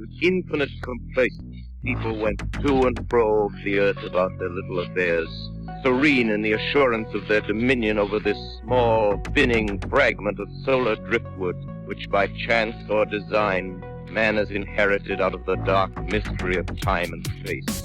With infinite complacence, people went to and fro over the earth about their little affairs, serene in the assurance of their dominion over this small, spinning fragment of solar driftwood, which by chance or design man has inherited out of the dark mystery of time and space.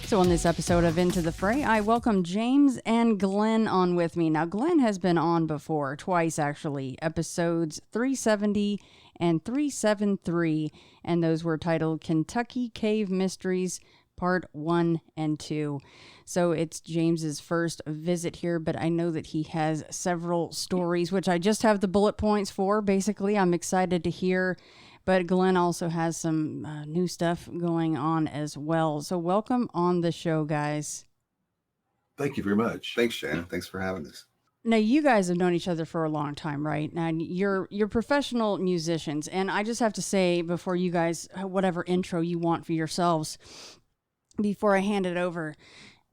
So on this episode of Into the Fray, I welcome James and Glenn on with me. Now, Glenn has been on before, twice actually, episodes 370 and 373, and those were titled Kentucky Cave Mysteries, Part 1 and 2. So it's James's first visit here, but I know that he has several stories, which I just have the bullet points for. Basically, I'm excited to hear. But Glenn also has some new stuff going on as well. So welcome on the show, guys. Thank you very much. Thanks, Shannon. Thanks for having us. Now, you guys have known each other for a long time, right? Now, you're professional musicians. And I just have to say, before you guys, whatever intro you want for yourselves, before I hand it over,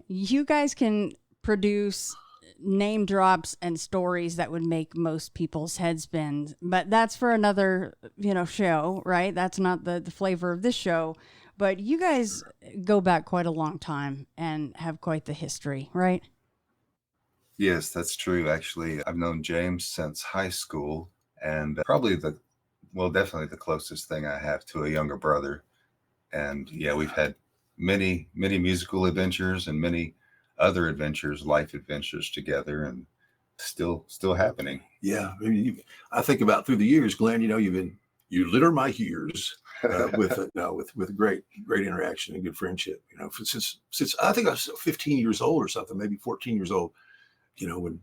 you guys can produce name drops and stories that would make most people's heads spin, but that's for another show, right? That's not the flavor of this show. But you guys go back quite a long time and have quite the history, right? Yes, that's true. Actually, I've known James since high school, and probably definitely the closest thing I have to a younger brother. And yeah, we've had many musical adventures and many other adventures, life adventures together, and still happening. Yeah, I mean, I think about through the years, Glenn. You litter my ears with great interaction and good friendship. Since I think I was 15 years old or something, maybe 14 years old. When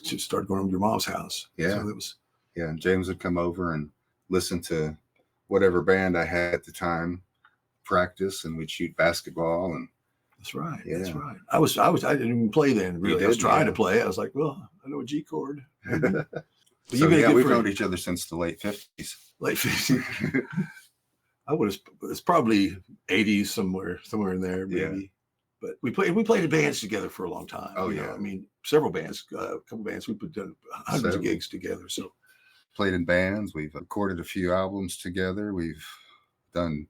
you started going to your mom's house. Yeah, so it was. Yeah, and James would come over and listen to whatever band I had at the time, practice, and we'd shoot basketball and. That's right. Yeah. That's right. I didn't even play then. Really, I was trying to play. I was like, well, I know a G chord. So yeah, we've known each other since the late 50s. Late 50s. It's probably 80s somewhere in there, maybe. Yeah. But we played in bands together for a long time. Oh yeah. I mean, several bands, a couple bands. We've done hundreds of gigs together. So played in bands. We've recorded a few albums together. We've done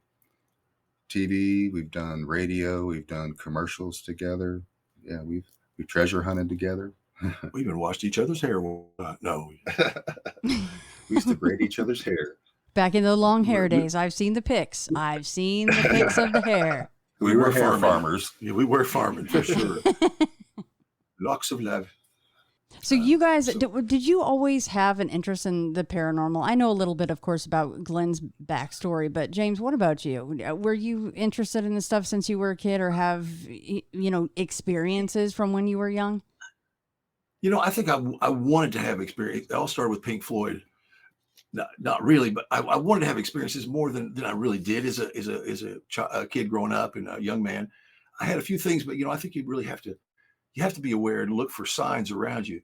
TV, we've done radio, we've done commercials together. Yeah, we've treasure hunted together. We even washed each other's hair. No. We used to braid each other's hair. Back in the long hair days, I've seen the pics. I've seen the pics of the hair. We were hair farmers. Yeah, we were farming for sure. Locks of love. So you guys, did you always have an interest in the paranormal? I know a little bit, of course, about Glenn's backstory, but James, what about you? Were you interested in this stuff since you were a kid, or have, experiences from when you were young? I think I wanted to have experience. It all started with Pink Floyd. Not really, but I wanted to have experiences more than I really did as a kid growing up and a young man. I had a few things, but, I think you really have to be aware and look for signs around you.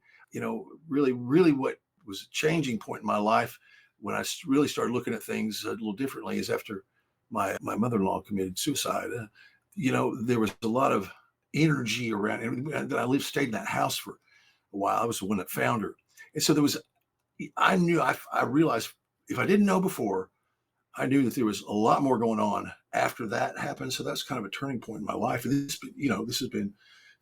Really what was a changing point in my life when I really started looking at things a little differently is after my mother-in-law committed suicide. There was a lot of energy around, and I stayed in that house for a while. I was the one that found her. And so I realized if I didn't know before, I knew that there was a lot more going on after that happened. So that's kind of a turning point in my life. And this has been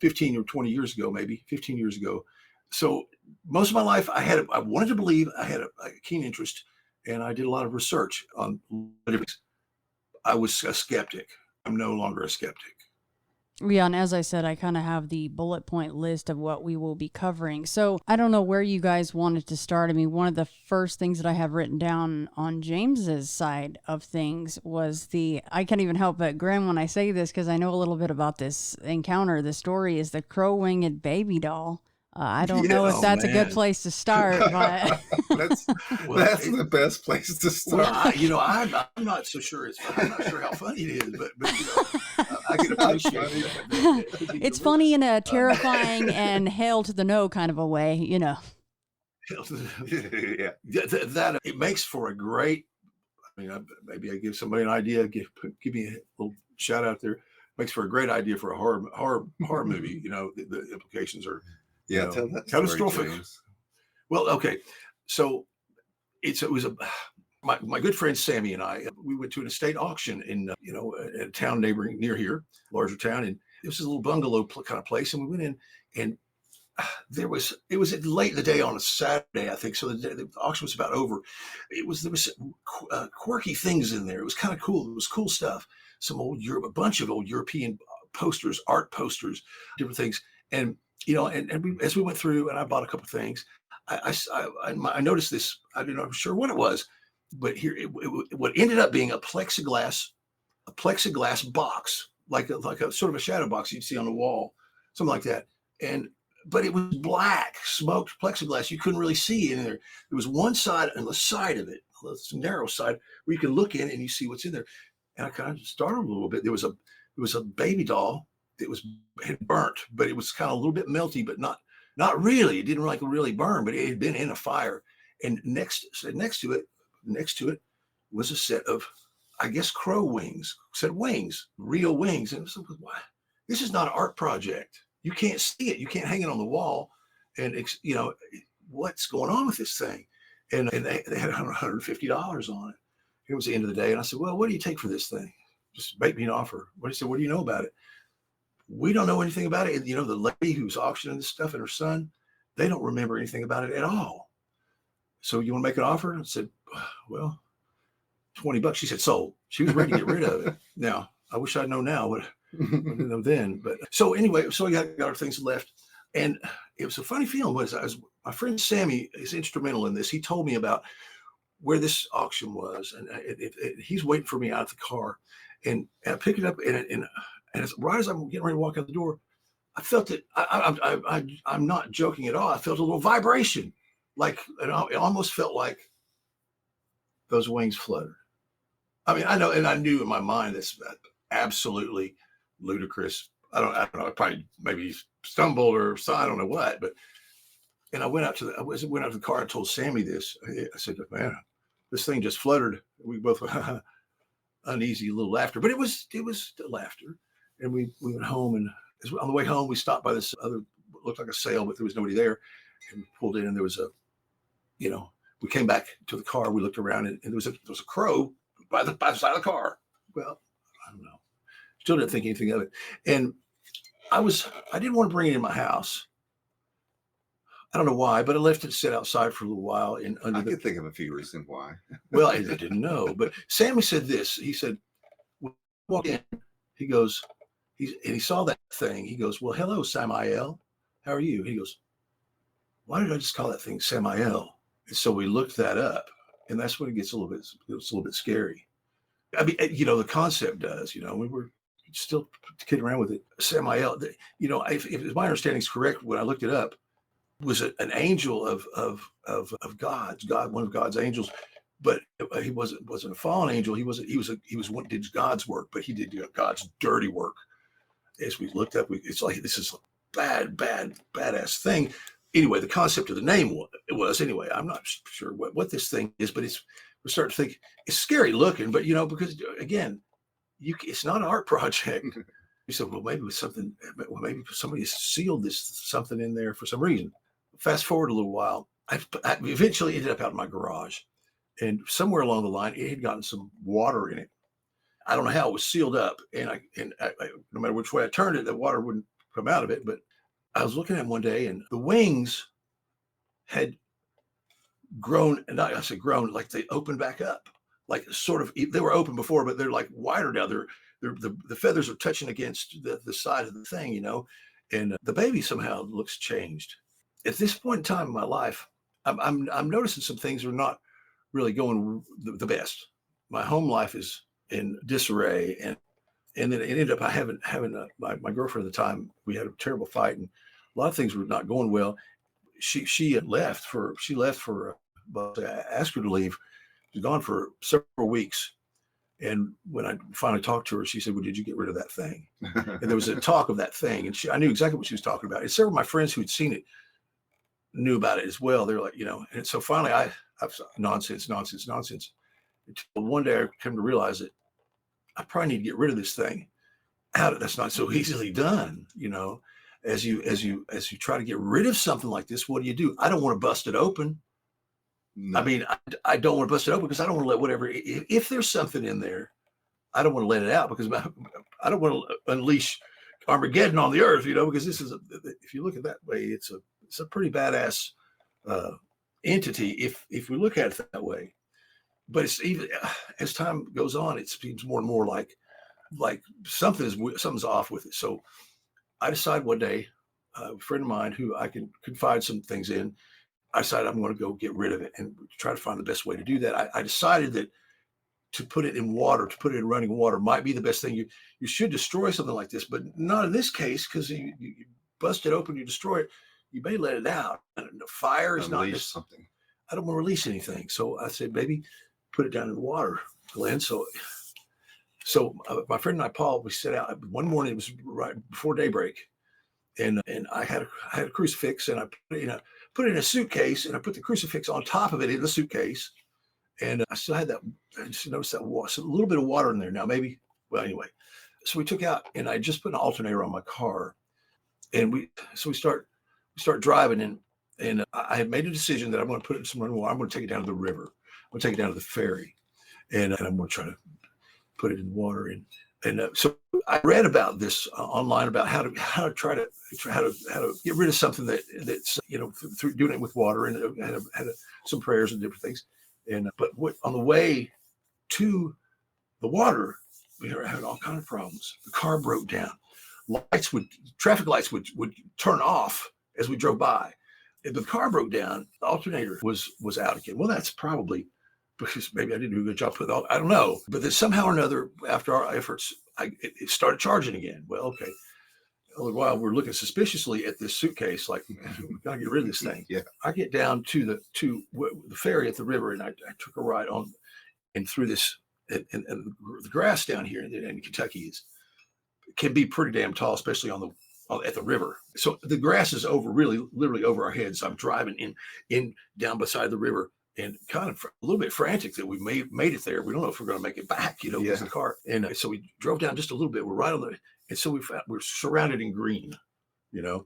15 or 20 years ago, maybe 15 years ago. So most of my life I wanted to believe. I had a keen interest, and I did a lot of research on different. I was a skeptic. I'm no longer a skeptic. Yeah, and as I said, I kind of have the bullet point list of what we will be covering. So I don't know where you guys wanted to start. I mean, one of the first things that I have written down on James's side of things was I can't even help but grin when I say this because I know a little bit about this encounter. The story is the crow-winged baby doll. I don't know if that's a good place to start, but that's the best place to start. Well, I'm not so sure. I'm not sure how funny it is, but I can appreciate it. It's funny in a terrifying and hail to the no kind of a way, Yeah, that it makes for a great. I mean, maybe I give somebody an idea. Give me a little shout out there. makes for a great idea for a horror movie. You know, the implications are Tell that catastrophic. story, James. Well, okay, so my good friend Sammy and I, we went to an estate auction in a town neighboring near here, larger town, and it was a little bungalow kind of place, and we went in, and it was late in the day on a Saturday, I think. So the auction was about over. There was quirky things in there. It was kind of cool. It was cool stuff. A bunch of old European posters, art posters, different things. And as we went through, and I bought a couple of things, I noticed this. I didn't know, I'm sure what it was, but here what ended up being a plexiglass box, like a sort of a shadow box you'd see on the wall, something like that. But it was black, smoked plexiglass. You couldn't really see in there. There was one side on the side of it, this narrow side, where you could look in and you see what's in there. And I kind of startled a little bit. There was a baby doll that had burnt, but it was kind of a little bit melty, but not really. It didn't really burn, but it had been in a fire. And next to it was a set of, I guess, crow wings, real wings. And it was like, why? This is not an art project. You can't see it. You can't hang it on the wall. And what's going on with this thing? And they had $150 on it. It was the end of the day. And I said, well, what do you take for this thing? Just make me an offer. He said, what do you know about it? We don't know anything about it. The lady who's auctioning this stuff and her son, they don't remember anything about it at all. So you want to make an offer? I said, well, $20. She said, sold. She was ready to get rid of it. Now, I wish I'd known now what I didn't know then. But so anyway, we got our things left. And it was a funny feeling. My friend Sammy is instrumental in this. He told me about where this auction was, and he's waiting for me out of the car, and I pick it up, and right as I'm getting ready to walk out the door, I felt it. I'm not joking at all. I felt a little vibration, it almost felt like those wings fluttered. I mean, I know, and I knew in my mind that's absolutely ludicrous. I don't know. I probably maybe stumbled or I don't know what, and I went out to the car and told Sammy this. I said, man, this thing just fluttered. We both uneasy, a little laughter, but it was laughter. And we went home, and on the way home, we stopped by this other, looked like a sale, but there was nobody there. And we pulled in, and there was we came back to the car. We looked around, and there was a crow by the side of the car. Well, I don't know. Still didn't think anything of it. And I didn't want to bring it in my house. I don't know why, but I left it sit outside for a little while. I could think of a few reasons why. Well, I didn't know, but Sammy said this. He said, when I walked in, he goes, he saw that thing. He goes, well, hello, Samael. How are you? He goes, why did I just call that thing Samael? And so we looked that up, and that's when it's a little bit scary. I mean, the concept does, we were still kidding around with it. Samael, if my understanding is correct, when I looked it up, was an angel of God, one of God's angels, but he wasn't a fallen angel. He did God's work, but he did God's dirty work. As we looked up, it's like, this is a badass thing. Anyway, the concept of the name was anyway. I'm not sure what this thing is, but we're starting to think it's scary looking, but because again, it's not an art project. You said, well, maybe somebody sealed something in there for some reason. Fast forward a little while, I eventually ended up out in my garage, and somewhere along the line, it had gotten some water in it. I don't know how it was sealed up, and no matter which way I turned it, the water wouldn't come out of it. But I was looking at them one day, and the wings had grown, and I said grown, like they opened back up, like sort of, they were open before, but they're like wider now. The feathers are touching against the side of the thing, and the baby somehow looks changed. At this point in time in my life, I'm noticing some things are not really going the best. My home life is in disarray, and then it ended up having my girlfriend at the time. We had a terrible fight, and a lot of things were not going well. She had left for but I asked her to leave. She's gone for several weeks. And when I finally talked to her, she said, well, did you get rid of that thing? And there was a talk of that thing. And I knew exactly what she was talking about. And several of my friends who had seen it knew about it as well. They're like, and so finally I've nonsense. Until one day I came to realize that I probably need to get rid of this thing. that's not so easily done, as you try to get rid of something like this. What do? I don't want to bust it open. No. I mean, I don't want to bust it open because I don't want to let whatever, if there's something in there, I don't want to let it out because I don't want to unleash Armageddon on the earth, because this is, if you look at it that way, it's a pretty badass entity if we look at it that way. But it's even as time goes on, it seems more and more like something's off with it. So I decided one day, a friend of mine who I can confide some things in, I decided I'm going to go get rid of it and try to find the best way to do that. I decided that to put it in water, to put it in running water might be the best thing. You should destroy something like this, but not in this case, because you bust it open, you destroy it, you may let it out. And the fire is not just something. I don't want to release anything. So I said, maybe put it down in the water, Glenn. So my friend and I, Paul, we set out one morning. It was right before daybreak, and I had a crucifix, and I put it in a suitcase, and I put the crucifix on top of it in the suitcase, and I still had that. I just noticed that a little bit of water in there. Now maybe, well, anyway, so we took out, and I just put an alternator on my car, and we start driving, and I had made a decision that I'm going to put it in some running water. I'm going to take it down to the river. I'm going to take it down to the ferry, and I'm going to try to put it in water. And so I read about this online about how to try to get rid of something that's through doing it with water, and had some prayers and different things. And but on the way to the water, we had all kinds of problems. The car broke down. Traffic lights would turn off as we drove by. If the car broke down, the alternator was out again. Well, that's probably because maybe I didn't do a good job putting it on. I don't know. But then somehow or another, after our efforts, it started charging again. Well, okay. All the while we're looking suspiciously at this suitcase, like we gotta get rid of this thing. Yeah. I get down to the ferry at the river, and I took a ride on and through this, and the grass down here in Kentucky can be pretty damn tall, especially at the river. So the grass is literally over our heads. I'm driving in down beside the river, and kind of a little bit frantic that we made it there. We don't know if we're going to make it back, because the car. And so we drove down just a little bit. We're right on and so we're surrounded in green, And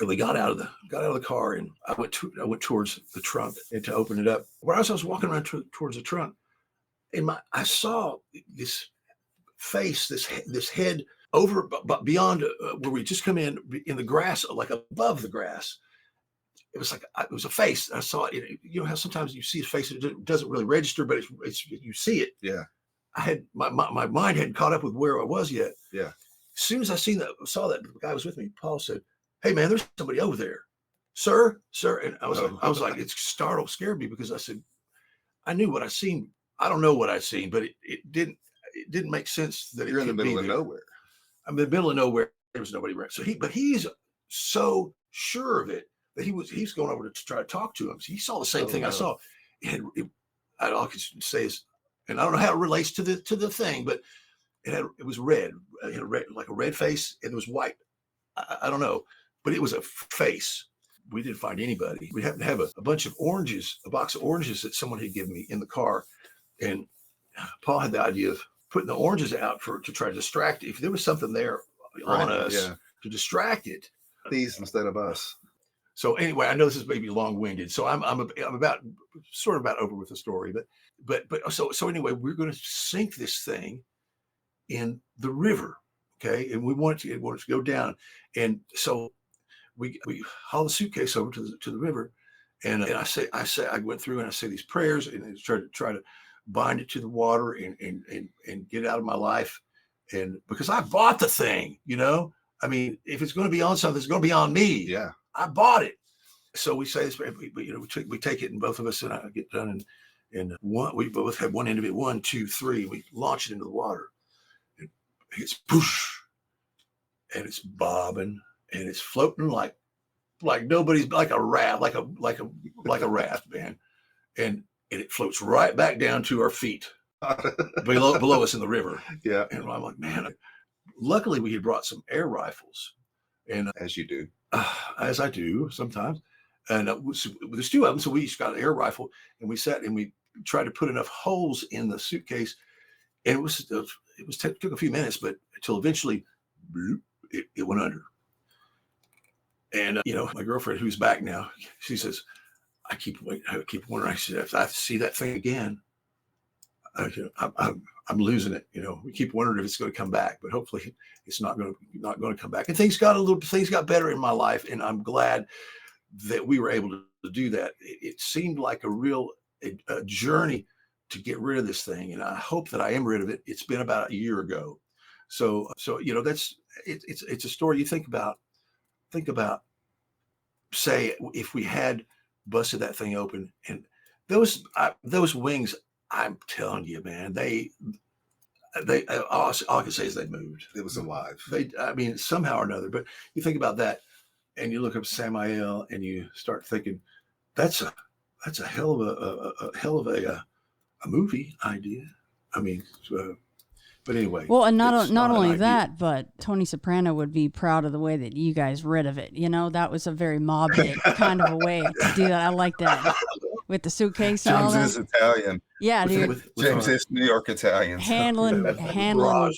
we got out of the car, and I went towards the trunk and to open it up. Where I was walking around towards the trunk, and I saw this face, this head over, but beyond where we just come in the grass, like above the grass. It was a face. I saw it. You know how sometimes you see a face and it doesn't really register, but it's you see it. Yeah. I had my mind hadn't caught up with where I was yet. Yeah. As soon as I saw that, the guy was with me. Paul said, "Hey man, there's somebody over there, sir." And I was like, it scared me, because I said, I knew what I seen. I don't know what I seen, but it didn't make sense that you're in the middle of nowhere. I'm in the middle of nowhere. There was nobody around. So he's so sure of it that he's going over to try to talk to him. So he saw the same thing I saw. All I can say is, and I don't know how it relates to the thing, but it was red. It had like a red face, and it was white. I don't know, but it was a face. We didn't find anybody. We happened to have a bunch of oranges, a box of oranges that someone had given me in the car, and Paul had the idea of putting the oranges out to try to distract it. If there was something there on us to distract it. These instead of us. So anyway, I know this is maybe long-winded, so I'm about over with the story, but so anyway, we're going to sink this thing in the river, okay? And we want it to go down, and so we haul the suitcase over to the river, and I went through and I say these prayers, and I try to bind it to the water and get it out of my life, and because I bought the thing, I mean, if it's going to be on something, it's going to be on me. Yeah. I bought it. So we say this, we take it, and both of us, and I get done, and we both have one end of it, 1, 2, 3. We launch it into the water. It's poosh, and it's bobbing, and it's floating like nobody's, like a raft, like a raft, man. And it floats right back down to our feet, below us in the river. Yeah. And I'm like, man. Luckily, we had brought some air rifles, and as you do, as I do sometimes. And there's 2 of them, so we each got an air rifle, and we sat and we tried to put enough holes in the suitcase. And took a few minutes, but until eventually bloop, it went under. And my girlfriend, who's back now, she says, I keep wondering. I said, if I see that thing again, I'm losing it. We keep wondering if it's going to come back, but hopefully it's not going to come back. And things got better in my life, and I'm glad that we were able to do that. It seemed like a real journey to get rid of this thing, and I hope that I am rid of it. It's been about a year ago, so it's a story you think about. Say if we had busted that thing open, and those wings, I'm telling you, man, they all I can say is they moved. It was alive. Somehow or another. But you think about that, and you look up Samael, and you start thinking, that's a hell of a movie idea. But anyway. Well, and not only that, but Tony Soprano would be proud of the way that you guys rid of it. That was a very mob hit kind of a way to do that. I like that. With the suitcase and all that. James is Italian. Yeah, dude. James is New York Italian. Handling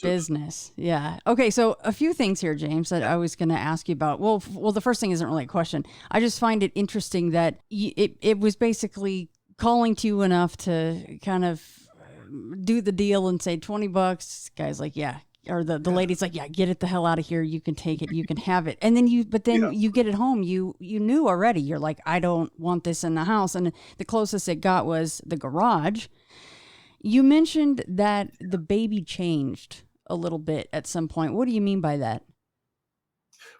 business. Yeah. Okay, so a few things here, James, that I was going to ask you about. Well, the first thing isn't really a question. I just find it interesting that it was basically calling to you enough to kind of do the deal and say $20. Guy's like, yeah. Or the lady's like, yeah, get it the hell out of here. You can take it. You can have it. And then you get it home. You knew already. You're like, I don't want this in the house. And the closest it got was the garage. You mentioned that the baby changed a little bit at some point. What do you mean by that?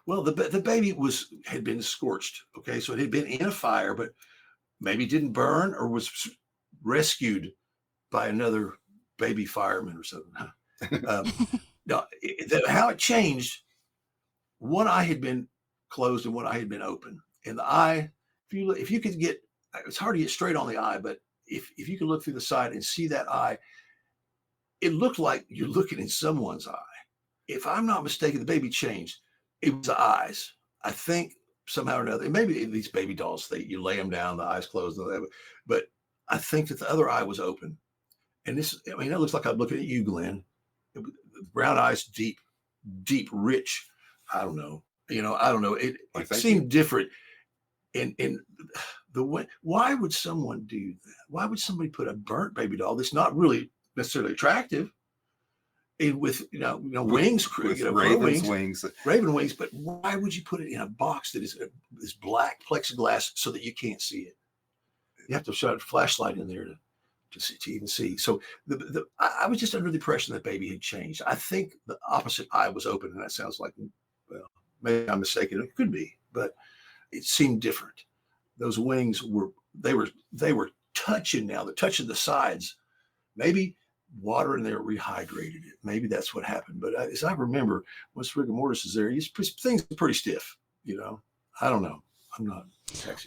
Well, the baby had been scorched. Okay. So it had been in a fire, but maybe didn't burn or was rescued by another baby fireman or something. Now, how it changed, one eye had been closed and one eye had been open. And the eye, if you could get, it's hard to get straight on the eye, but if you could look through the side and see that eye, it looked like you're looking in someone's eye. If I'm not mistaken, the baby changed. It was the eyes. I think somehow or another, maybe these baby dolls, you lay them down, the eyes closed, but I think that the other eye was open. And it looks like I'm looking at you, Glenn. Brown eyes, deep, rich. I don't know. It seemed different. And the way, why would someone do that? Why would somebody put a burnt baby doll that's not really necessarily attractive, and with wings, with raven wings? But why would you put it in a box that is this black plexiglass so that you can't see it? You have to shine a flashlight in there to even see. So I was just under the impression that baby had changed. I think the opposite eye was open, and that sounds like, well, maybe I'm mistaken. It could be, but it seemed different. Those wings were touching now. They're touching the sides. Maybe water in there rehydrated it. Maybe that's what happened. But as I remember, once rigor mortis is there, things are pretty stiff. I don't know. I'm not.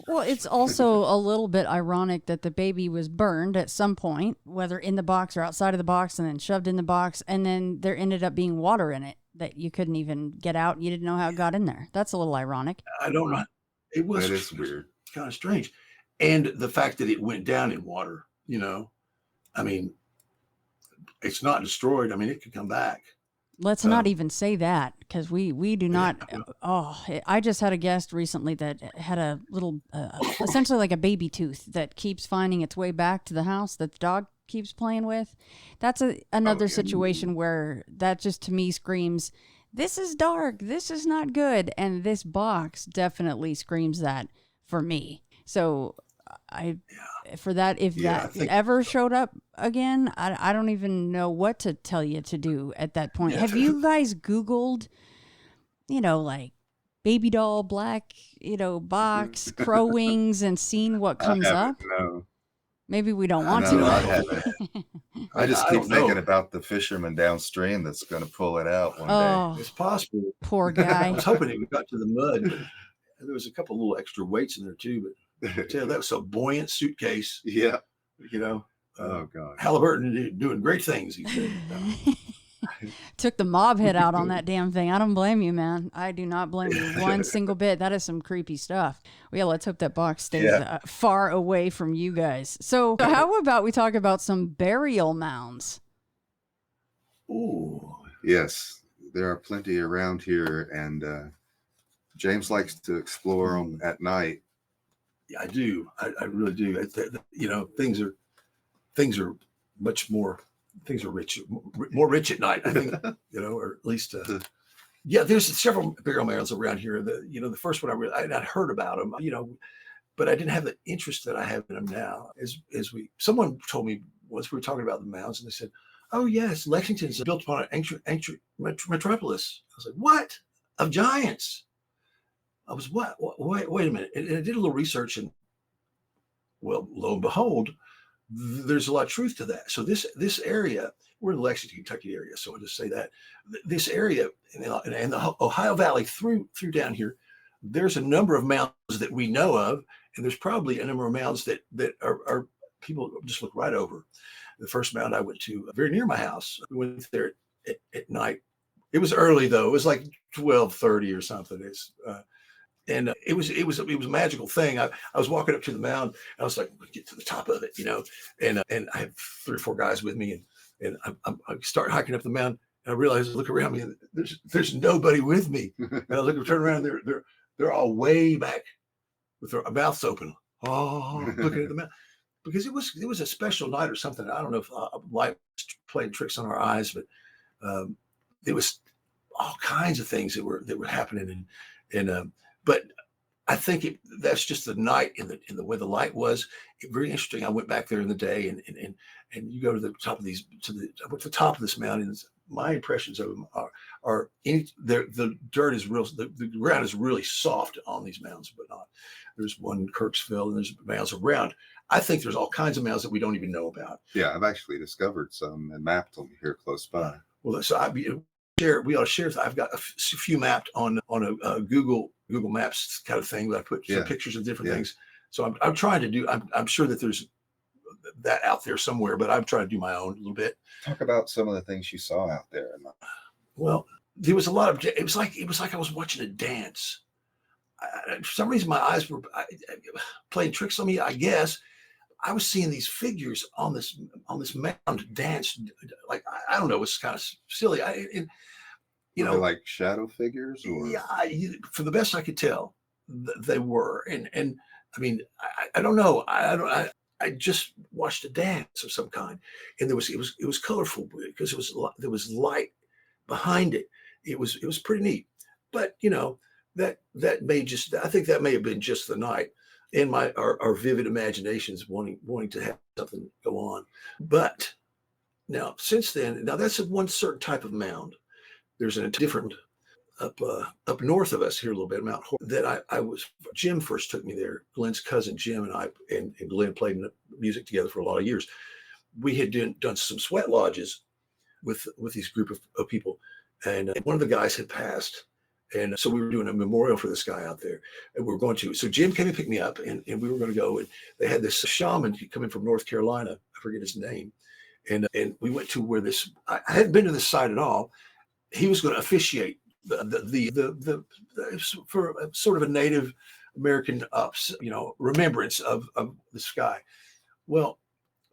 Well, it's also a little bit ironic that the baby was burned at some point, whether in the box or outside of the box, and then shoved in the box, and then there ended up being water in it that you couldn't even get out. You didn't know how it got in there. That's a little ironic. I don't know. It was. That is weird. Kind of strange, and the fact that it went down in water. It's not destroyed. It could come back. Let's not even say that, because we do not. I just had a guest recently that had a little, essentially like a baby tooth that keeps finding its way back to the house that the dog keeps playing with. That's another situation where that just to me screams, this is dark, this is not good, and this box definitely screams that for me. So if that ever showed up again, I don't even know what to tell you to do at that point. Have you guys Googled, like baby doll, black, box, crow wings, and seen what comes up? No. Maybe we don't want to. I haven't. I just keep thinking about the fisherman downstream that's going to pull it out one day. It's possible. Poor guy. I was hoping it got to the mud. But there was a couple of little extra weights in there too, but I tell you, that was a buoyant suitcase. Yeah. Oh God. Halliburton doing great things. He said. Took the mob head out on that damn thing. I don't blame you, man. I do not blame you one single bit. That is some creepy stuff. Well, yeah, let's hope that box stays far away from you guys. So how about we talk about some burial mounds? Ooh. Yes, there are plenty around here, and James likes to explore them at night. Yeah, I do. I really do. You know, things are much more. Things are more rich at night. I think. You know, or at least. Yeah, there's several burial mounds around here. The first one I'd heard about them. You know, but I didn't have the interest that I have in them now. Someone told me once we were talking about the mounds, and they said, "Oh yes, Lexington's built upon an ancient metropolis." I was like, "What? Of giants?" I was what? Wait a minute. And I did a little research, and well, lo and behold, there's a lot of truth to that. So this area, we're in the Lexington, Kentucky area. So I'll just say that this area and the Ohio Valley through down here, there's a number of mounds that we know of, and there's probably a number of mounds that are people just look right over. The first mound I went to very near my house. We went there at night. It was early though. It was like 12:30 or something. It was a magical thing. I was walking up to the mound. And I was like, get to the top of it, you know. And I have 3 or 4 guys with me, and I start hiking up the mound. And I realize, look around me, and there's nobody with me. And I turn around, they're all way back with their mouths open, looking at the mound, because it was a special night or something. I don't know if light was playing tricks on our eyes, but there was all kinds of things that were happening, but I think that's just the night and the way the light was. Very interesting. I went back there in the day, and you go to the top of I went to the top of this mountain. And my impressions of them are the dirt is real. The ground is really soft on these mounds, but not. There's one in Kirksville, and there's mounds around. I think there's all kinds of mounds that we don't even know about. Yeah, I've actually discovered some and mapped them here close by. Well, so we ought to share. I've got a few mapped on a Google Maps kind of thing, but I put some pictures of different things. So I'm trying to do. I'm sure that there's that out there somewhere, but I'm trying to do my own a little bit. Talk about some of the things you saw out there. Well, there was a lot of. It was like I was watching a dance. For some reason, my eyes were playing tricks on me. I guess I was seeing these figures on this mound dance. Like I don't know. It's kind of silly. You know, like shadow figures, or yeah, for the best I could tell, they were. And I mean, I don't know. I just watched a dance of some kind, and it was colorful because there was light behind it. It was pretty neat. But you know, I think that may have been just the night and our vivid imaginations wanting to have something go on. But now since then, that's one certain type of mound. There's a different up north of us here a little bit, Mount Horton, that Jim first took me there. Glenn's cousin Jim and Glenn played music together for a lot of years. We had done some sweat lodges with these group of people, and one of the guys had passed. And so we were doing a memorial for this guy out there, and we were going to. So Jim came and picked me up, and we were going to go. And they had this shaman coming from North Carolina. I forget his name. And we went to where I hadn't been to this site at all. He was going to officiate the for sort of a Native American remembrance of this guy. Well,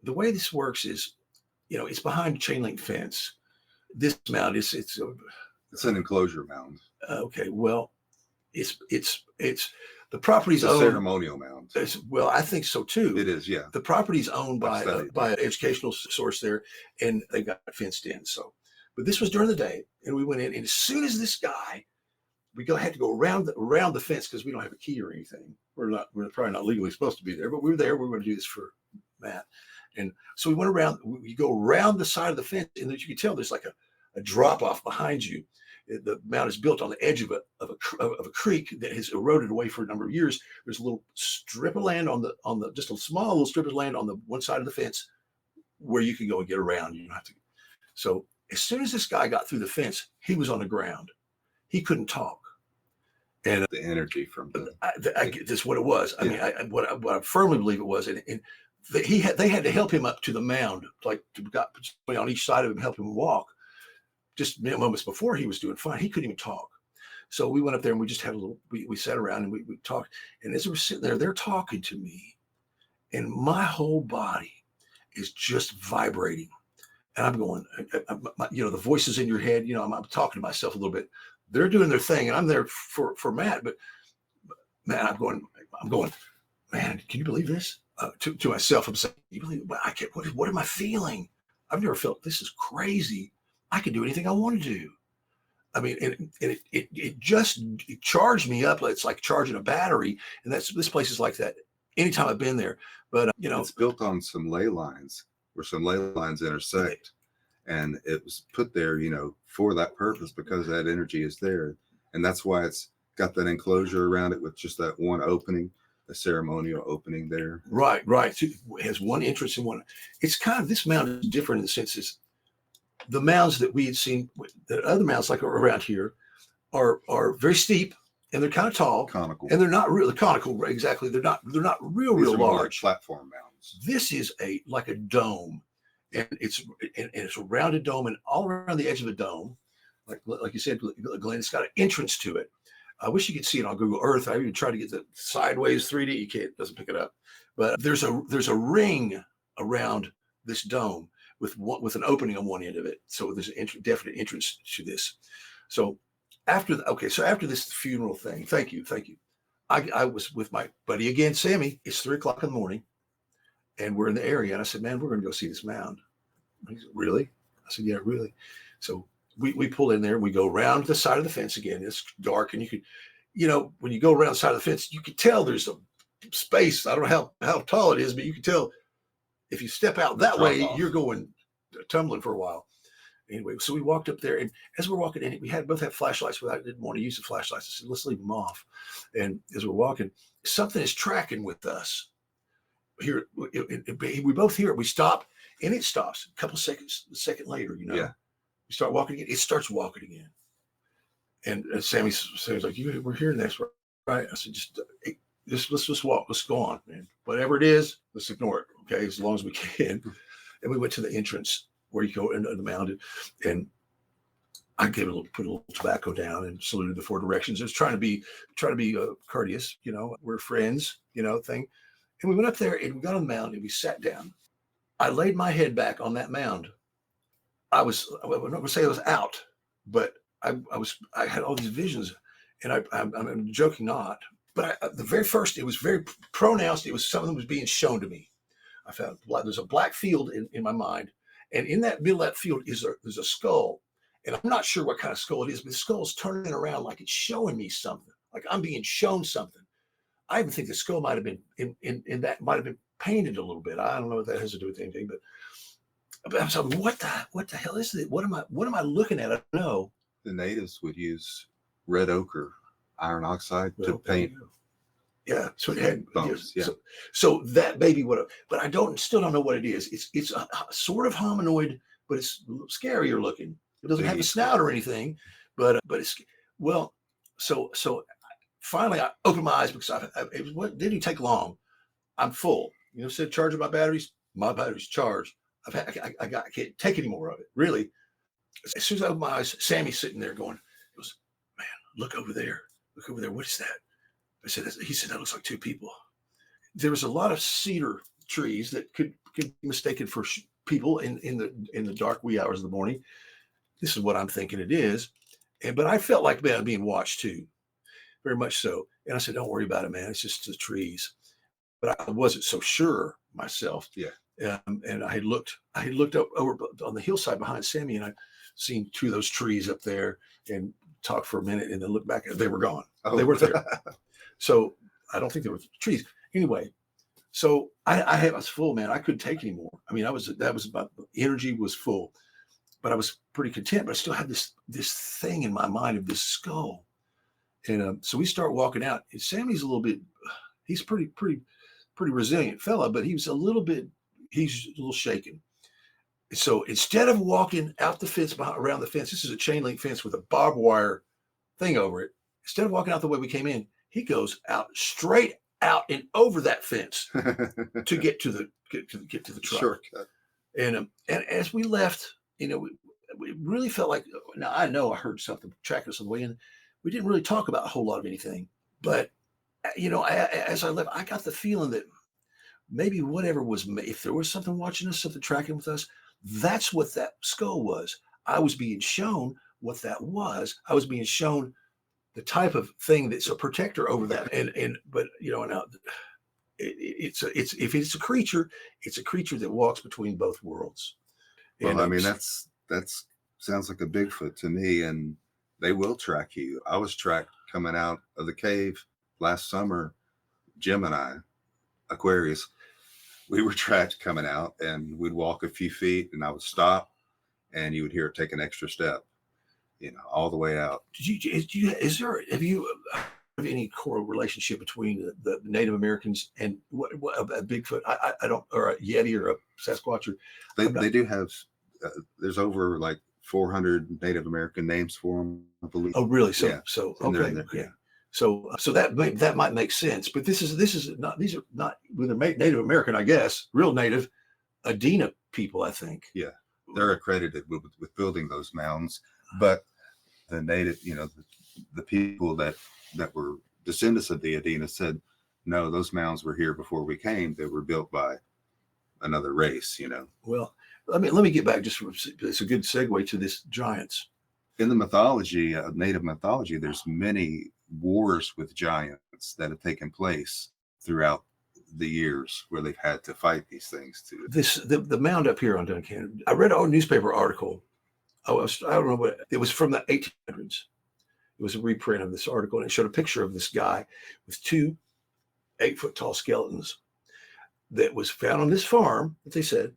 the way this works is, it's behind a chain link fence. This mound it's an enclosure mound. Okay, well, it's the property's owned. Ceremonial mound. Well, I think so too. It is, yeah. The property's owned by an educational source there, and they got fenced in. So, but this was during the day, and we went in, and as soon as this guy, had to go around the fence because we don't have a key or anything. We're probably not legally supposed to be there, but we were there. We were going to do this for Matt, and so we went around. We go around the side of the fence, and as you can tell, there's like a drop off behind you. The mound is built on the edge of a creek that has eroded away for a number of years. There's a little strip of land just a small little strip of land on the one side of the fence where you can go and get around. You don't have to. So as soon as this guy got through the fence, he was on the ground. He couldn't talk. And the energy from that's what it was. I mean, what I firmly believe it was, and they had to help him up to the mound, like got on each side of him, help him walk. Just moments before, he was doing fine. He couldn't even talk. So we went up there and we just had we sat around and we talked. And as we're sitting there, they're talking to me, and my whole body is just vibrating. And I'm going, the voices in your head, I'm talking to myself a little bit. They're doing their thing, and I'm there for Matt. But man, I'm going, man, can you believe this? To myself, I'm saying, you believe? Well, I can't. What am I feeling? I've never felt this is crazy. I can do anything I want to do. I mean, and it just charged me up. It's like charging a battery, and this place is like that. Anytime I've been there, but it's built on some ley lines where some ley lines intersect, and it was put there, for that purpose, because that energy is there, and that's why it's got that enclosure around it with just that one opening, the ceremonial opening there. Right. It has one entrance and one. It's kind of, this mound is different in the sense is the mounds that we had seen, the other mounds like around here, are very steep. And they're kind of tall, conical, and they're not really conical. Exactly, they're not real large. Like platform mounds. This is like a dome, and it's a rounded dome, and all around the edge of the dome, like you said, Glenn, it's got an entrance to it. I wish you could see it on Google Earth. I even tried to get the sideways 3D. You can't; it doesn't pick it up. But there's a ring around this dome with an opening on one end of it, so there's a definite entrance to this. So. After this funeral thing, thank you. I was with my buddy again, Sammy. It's 3:00 in the morning, and we're in the area. And I said, "Man, we're going to go see this mound." He said, "Really?" I said, "Yeah, really." So we pull in there. We go around the side of the fence again. It's dark, and you could, when you go around the side of the fence, you can tell there's a space. I don't know how tall it is, but you can tell if you step out that way, you're going tumbling for a while. Anyway, so we walked up there, and as we're walking in, we both had flashlights, but I didn't want to use the flashlights. I said, let's leave them off. And as we're walking, something is tracking with us. Here, we both hear it. We stop, and it stops. A second later, we start walking again. It starts walking again. And Sammy's like, we're hearing this, right? I said, let's just walk. Let's go on, man. Whatever it is, let's ignore it, okay, as long as we can. And we went to the entrance where you go into the mound, and I put a little tobacco down and saluted the 4 directions. I was trying to be courteous, we're friends, thing. And we went up there and we got on the mound and we sat down. I laid my head back on that mound. I would not going to say I was out, but I had all these visions, and I'm joking not, but the very first, it was very pronounced. It was something that was being shown to me. I found there's a black field in my mind. And in that middle of that field there's a skull. And I'm not sure what kind of skull it is, but the skull's turning around like it's showing me something, like I'm being shown something. I even think the skull might have been in that might have been painted a little bit. I don't know what that has to do with anything, but I'm saying, what the hell is it? What am I looking at? I don't know. The natives would use red ochre, iron oxide to paint. Yeah, so it had bones. Yeah. So that baby but I still don't know what it is. It's a sort of hominoid, but it's scarier looking. It doesn't have a snout or anything, but it's So finally I opened my eyes because it didn't take long. I'm full. Instead of charging my battery's charged. I can't take any more of it. Really. As soon as I opened my eyes, Sammy's sitting there going, "Man, look over there. Look over there. What is that?" He said, that looks like 2 people. There was a lot of cedar trees that could be mistaken for people in the dark wee hours of the morning. This is what I'm thinking it is. But I felt like, man, I'm being watched too, very much so. And I said, don't worry about it, man. It's just the trees. But I wasn't so sure myself. Yeah. And I had looked up over on the hillside behind Sammy, and I'd seen 2 of those trees up there and talked for a minute, and then looked back and they were gone. Oh. They weren't there. So I don't think there were trees. Anyway, so I was full, man. I couldn't take anymore. I mean, that was about, energy was full, but I was pretty content. But I still had this thing in my mind of this skull. And so we start walking out. And Sammy's he's pretty resilient fella, but he's a little shaken. So instead of walking out the fence, around the fence, this is a chain link fence with a barbed wire thing over it. Instead of walking out the way we came in, he goes straight out and over that fence to get to the truck. Shortcut. And as we left, we really felt like, now I know I heard something tracking us on the way in. We didn't really talk about a whole lot of anything, but as I left, I got the feeling that maybe whatever if there was something watching us, something tracking with us, That's what that skull was. I was being shown what that was. I was being shown the type of thing that's a protector over that. But now it's if it's a creature, it's a creature that walks between both worlds. Well, I mean, that's sounds like a Bigfoot to me, and they will track you. I was tracked coming out of the cave last summer. Jim and I, Aquarius, we were tracked coming out, and we'd walk a few feet, and I would stop, and you would hear it take an extra step, all the way out. Have you any core relationship between the Native Americans and what a Bigfoot? I don't, or a Yeti or a Sasquatch? They do have. There's over like 400 Native American names for them, I believe. Oh, really? Yeah. So okay. Yeah. So that might make sense, but this is not. These are not whether Native American, I guess, real Native, Adena people, I think. Yeah, they're accredited with building those mounds, but the native, the people that were descendants of the Adena said, no, those mounds were here before we came. They were built by another race. Well, let me get back. It's a good segue to this giants. In the mythology, Native mythology, there's many wars with giants that have taken place throughout the years where they've had to fight these things too. The mound up here on Duncan. I read a newspaper article. I don't know what it was, from the 1800s. It was a reprint of this article, and it showed a picture of this guy with 2 8-foot tall skeletons that was found on this farm. That they said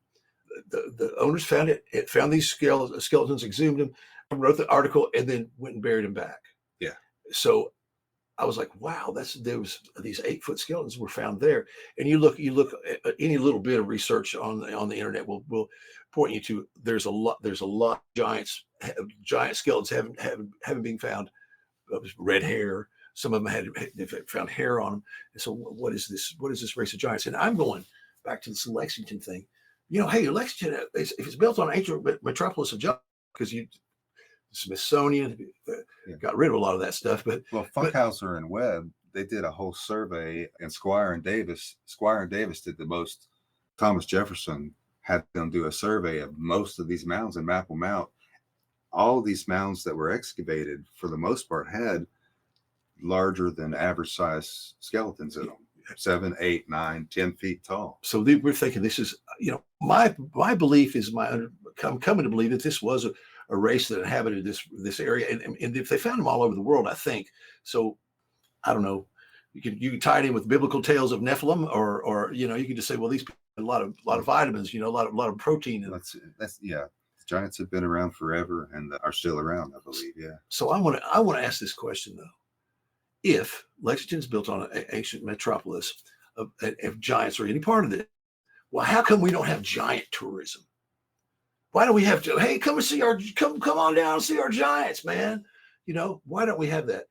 the owners found it. It found these skeletons, exhumed them, wrote the article, and then went and buried them back. Yeah. So I was like, wow, there was these 8-foot skeletons were found there. And you look at any little bit of research on the internet will point you to there's a lot of giant skeletons haven't been found. Red hair. Some of them they found hair on them. And so what is this race of giants? And I'm going back to this Lexington thing. Hey, Lexington, if it's built on ancient metropolis of giants, because Smithsonian got rid of a lot of that stuff. But Funkhauser and Webb, they did a whole survey, and Squire and Davis did the most. Thomas Jefferson had them do a survey of most of these mounds and map them out. All of these mounds that were excavated, for the most part, had larger than average size skeletons in them. 7, 8, 9, 10 feet tall. So we're thinking this is, my belief is I'm coming to believe that this was a race that inhabited this area, and if they found them all over the world, I think so. I don't know. You can tie it in with biblical tales of Nephilim, or you can just say, well, these people have a lot of vitamins, a lot of protein. And that's yeah. The giants have been around forever and are still around, I believe. Yeah. So I want to ask this question though: if Lexington's built on an ancient metropolis of giants or any part of it, well, how come we don't have giant tourism? Why don't we have to? Hey, come and see come on down and see our giants, man. Why don't we have that?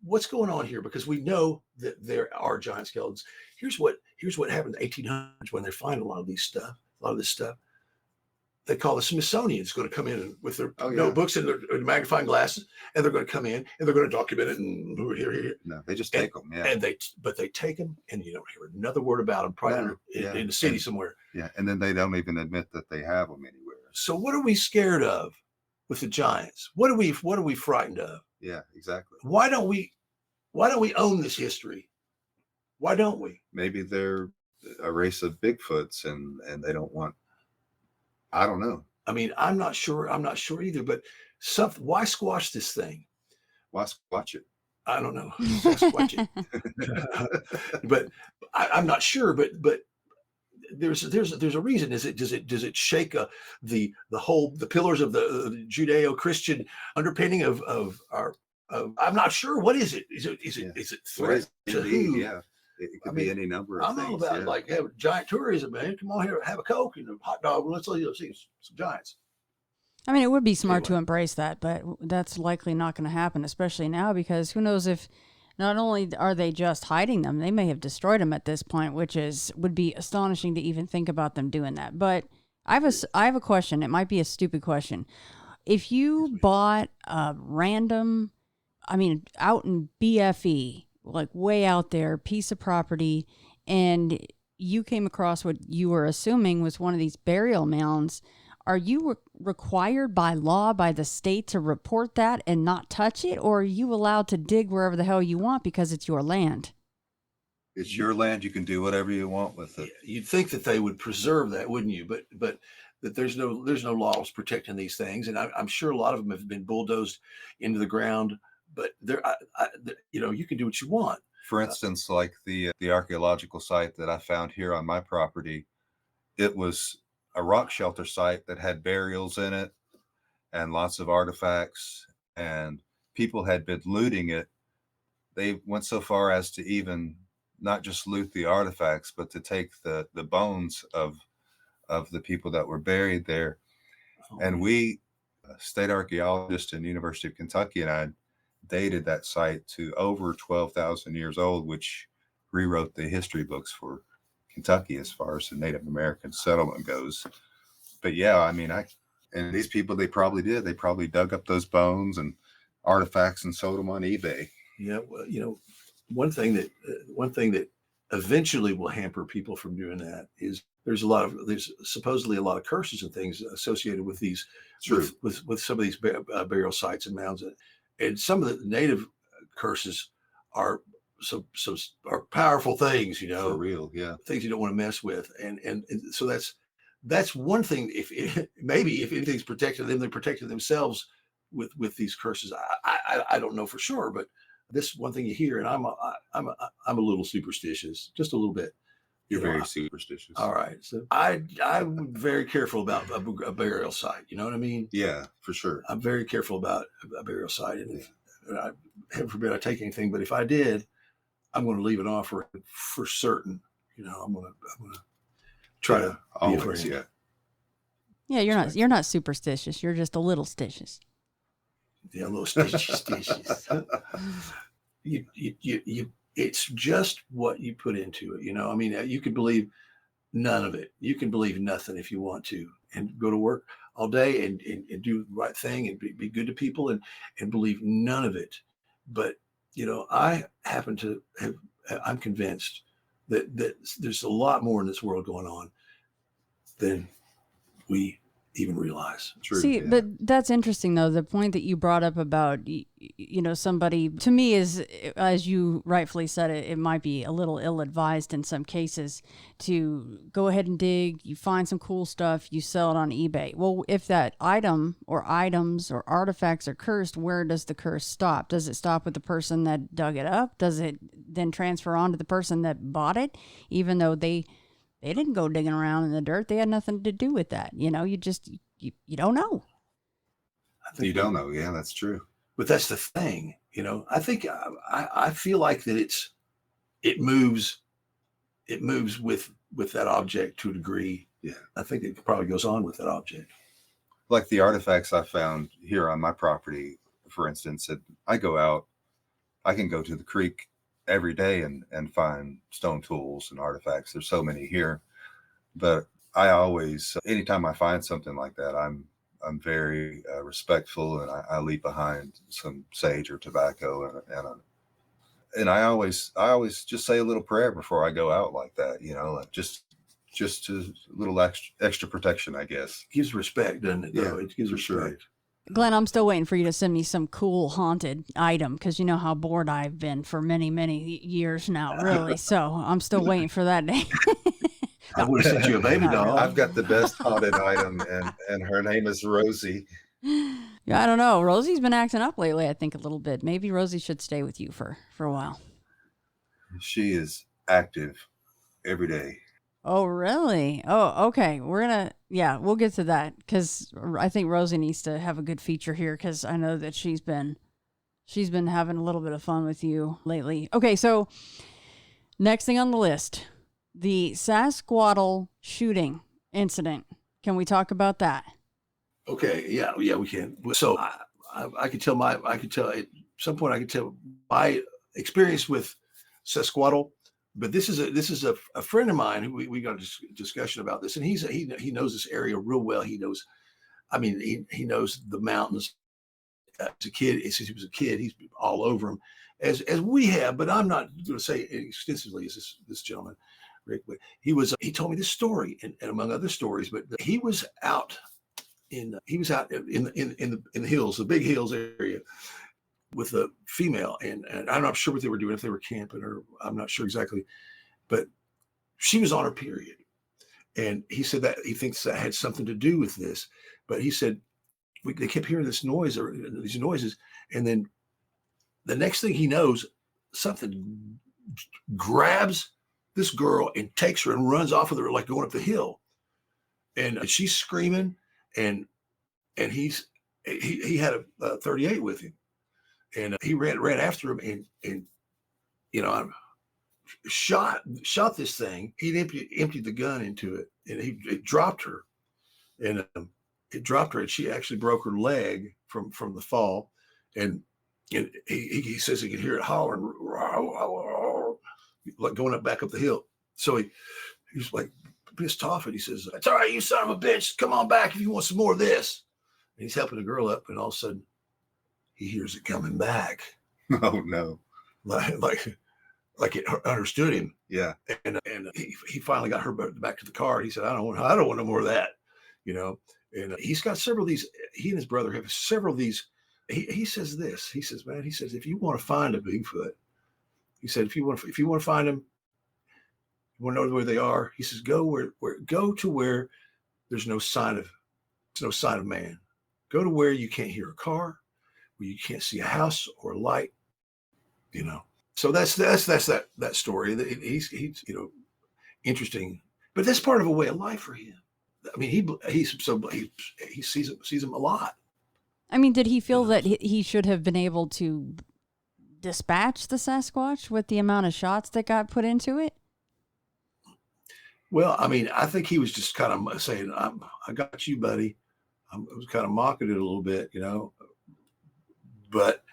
What's going on here? Because we know that there are giant skeletons. Here's what happened in the 1800s when they find a lot of this stuff. They call the Smithsonian is going to come in with their notebooks and their magnifying glasses, and they're going to come in and they're going to document it. And here. No, they just take them. Yeah. And they take them, and you don't hear another word about them. Probably in the city somewhere. Yeah, and then they don't even admit that they have them anywhere. So what are we scared of with the giants? What are we frightened of? Yeah, exactly. Why don't we own this history? Why don't we? Maybe they're a race of Bigfoots, and they don't want. I don't know. I mean, I'm not sure either. But why squash this thing? Why squash it? I don't know. Squash it. But I'm not sure. But there's a reason. Does it shake the pillars of the Judeo-Christian underpinning of our? I'm not sure. What is it? Is it threat to who? Yeah. It could be any number of things. I'm all about like having giant tourism, man. Come on here, have a Coke and a hot dog. Let's see some giants. I mean, it would be smart to embrace that, but that's likely not going to happen, especially now, because who knows if not only are they just hiding them, they may have destroyed them at this point, which would be astonishing to even think about them doing that. But I have a question. It might be a stupid question. If you bought a random, out in BFE, like way out there, piece of property, and you came across what you were assuming was one of these burial mounds, are you required by law, by the state, to report that and not touch it? Or are you allowed to dig wherever the hell you want because it's your land? It's your land. You can do whatever you want with it. You'd think that they would preserve that, wouldn't you? But that there's no laws protecting these things, and I'm sure a lot of them have been bulldozed into the ground. But you can do what you want. For instance, like the archaeological site that I found here on my property, it was a rock shelter site that had burials in it and lots of artifacts, and people had been looting it. They went so far as to even not just loot the artifacts, but to take the bones of the people that were buried there. And we, state archaeologist in University of Kentucky, and I dated that site to over 12,000 years old, which rewrote the history books for Kentucky as far as the Native American settlement goes. But yeah, I mean, and these people, they probably dug up those bones and artifacts and sold them on eBay. Yeah, well, one thing that eventually will hamper people from doing that is there's supposedly a lot of curses and things associated with these, with some of these burial sites and mounds, and some of the native curses are are powerful things, For real, yeah. Things you don't want to mess with, and so that's one thing. If anything's protected them, they're protecting themselves with these curses. I don't know for sure, but this one thing you hear, and I'm a little superstitious, just a little bit. You're very superstitious. All right, so I'm very careful about a burial site. You know what I mean? Yeah, for sure. I'm very careful about a burial site, and heaven forbid I take anything, but if I did, I'm going to leave it on for certain. I'm going to try to always, be Yeah, you're not superstitious. You're just a little stitious. Yeah, a little stitious. You it's just what you put into it. I mean, you can believe none of it. You can believe nothing if you want to, and go to work all day and do the right thing and be good to people and believe none of it. But I happen to have. I'm convinced that there's a lot more in this world going on than we even realize. True. See, yeah. but that's interesting, though. The point that you brought up about, somebody, to me, is, as you rightfully said, it might be a little ill-advised in some cases to go ahead and dig, you find some cool stuff, you sell it on eBay. Well, if that item or items or artifacts are cursed, where does the curse stop? Does it stop with the person that dug it up? Does it then transfer on to the person that bought it, even though they didn't go digging around in the dirt? They had nothing to do with that. You don't know. I You don't know. Yeah, that's true. But that's the thing. I think I feel like that it moves with that object to a degree. Yeah. I think it probably goes on with that object. Like the artifacts I found here on my property, for instance, I go out, I can go to the creek every day and find stone tools and artifacts. There's so many here, but I always, anytime I find something like that, I'm very respectful, and I leave behind some sage or tobacco and I always just say a little prayer before I go out like that, like just a little extra protection, I guess. It gives respect, doesn't it? Yeah, It gives for respect. sure. Glenn, I'm still waiting for you to send me some cool haunted item, because you know how bored I've been for many, many years now, really. So I'm still waiting for that day. I would have sent you a baby doll. I've got the best haunted item, and her name is Rosie. Yeah, I don't know. Rosie's been acting up lately, I think, a little bit. Maybe Rosie should stay with you for a while. She is active every day. Oh, really? Oh, okay. We'll get to that, because I think Rosie needs to have a good feature here, because I know that she's been having a little bit of fun with you lately. Okay, so next thing on the list, the Sasquatch shooting incident. Can we talk about that? Okay, yeah, we can. So I could tell at some point I could tell my experience with Sasquatch. But this is a friend of mine who we got a discussion about this, and he knows this area real well. He knows, he knows the mountains. As a kid, since he was a kid, he's all over them, as we have. But I'm not going to say extensively as this gentleman, Rick. But he told me this story, and among other stories. But he was out he was out in the hills, the big hills area, with a female, and I'm not sure what they were doing, if they were camping or I'm not sure exactly, but she was on her period, and he said that he thinks that had something to do with this, but he said they kept hearing this noise or these noises, and then the next thing he knows, something grabs this girl and takes her and runs off with her like going up the hill, and she's screaming, and he had a 38 with him, and he ran after him, and I shot this thing. He emptied the gun into it, and it dropped her, and and she actually broke her leg from the fall, and he says he could hear it hollering like going back up the hill. So he's like pissed off, and he says, "It's all right, you son of a bitch. Come on back if you want some more of this." And he's helping the girl up, and all of a sudden he hears it coming back. Oh no! Like it understood him. Yeah. And he finally got her back to the car. He said, "I don't want no more of that," And he's got several of these. He and his brother have several of these. He says this. He says, "Man," he says, "if you want to find a Bigfoot," he said, if you want to find them, you want to know where they are. He says, go to where there's no sign of man. Go to where you can't hear a car, where you can't see a house or a light. So that's that story. He's interesting, but that's part of a way of life for him. I mean, he sees them a lot. I mean, did he feel that he should have been able to dispatch the Sasquatch with the amount of shots that got put into it? Well, I mean, I think he was just kind of saying, "I got you, buddy." I was kind of mocking it a little bit, but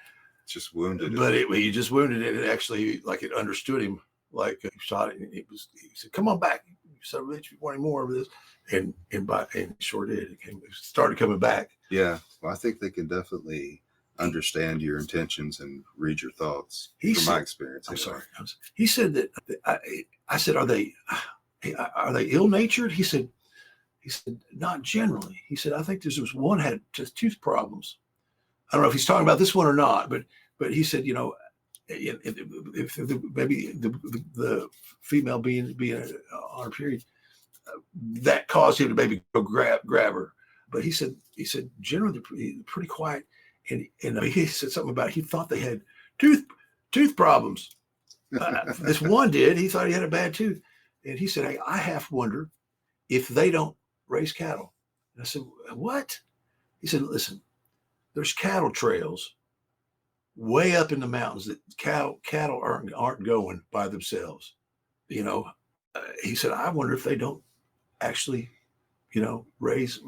just wounded. But he just wounded it. It actually, like, it understood him. Like, he shot it, and he said, "Come on back, you son of a bitch, you want any more of this?" And sure did. It started coming back. Yeah, well, I think they can definitely understand your intentions and read your thoughts. From my experience, I'm sorry. He said that. I said, "Are they ill-natured?" He said, "Not generally." He said, "I think there was one had just tooth problems." I don't know if he's talking about this one or not, but he said, if maybe the female being on her period, that caused him to maybe go grab her. But he said generally they're pretty quiet, and he said something about he thought they had tooth problems. This one did. He thought he had a bad tooth, and he said, "Hey, I half wonder if they don't raise cattle." And I said, "What?" He said, "Listen, there's cattle trails way up in the mountains that cattle aren't going by themselves." He said, "I wonder if they don't actually, raise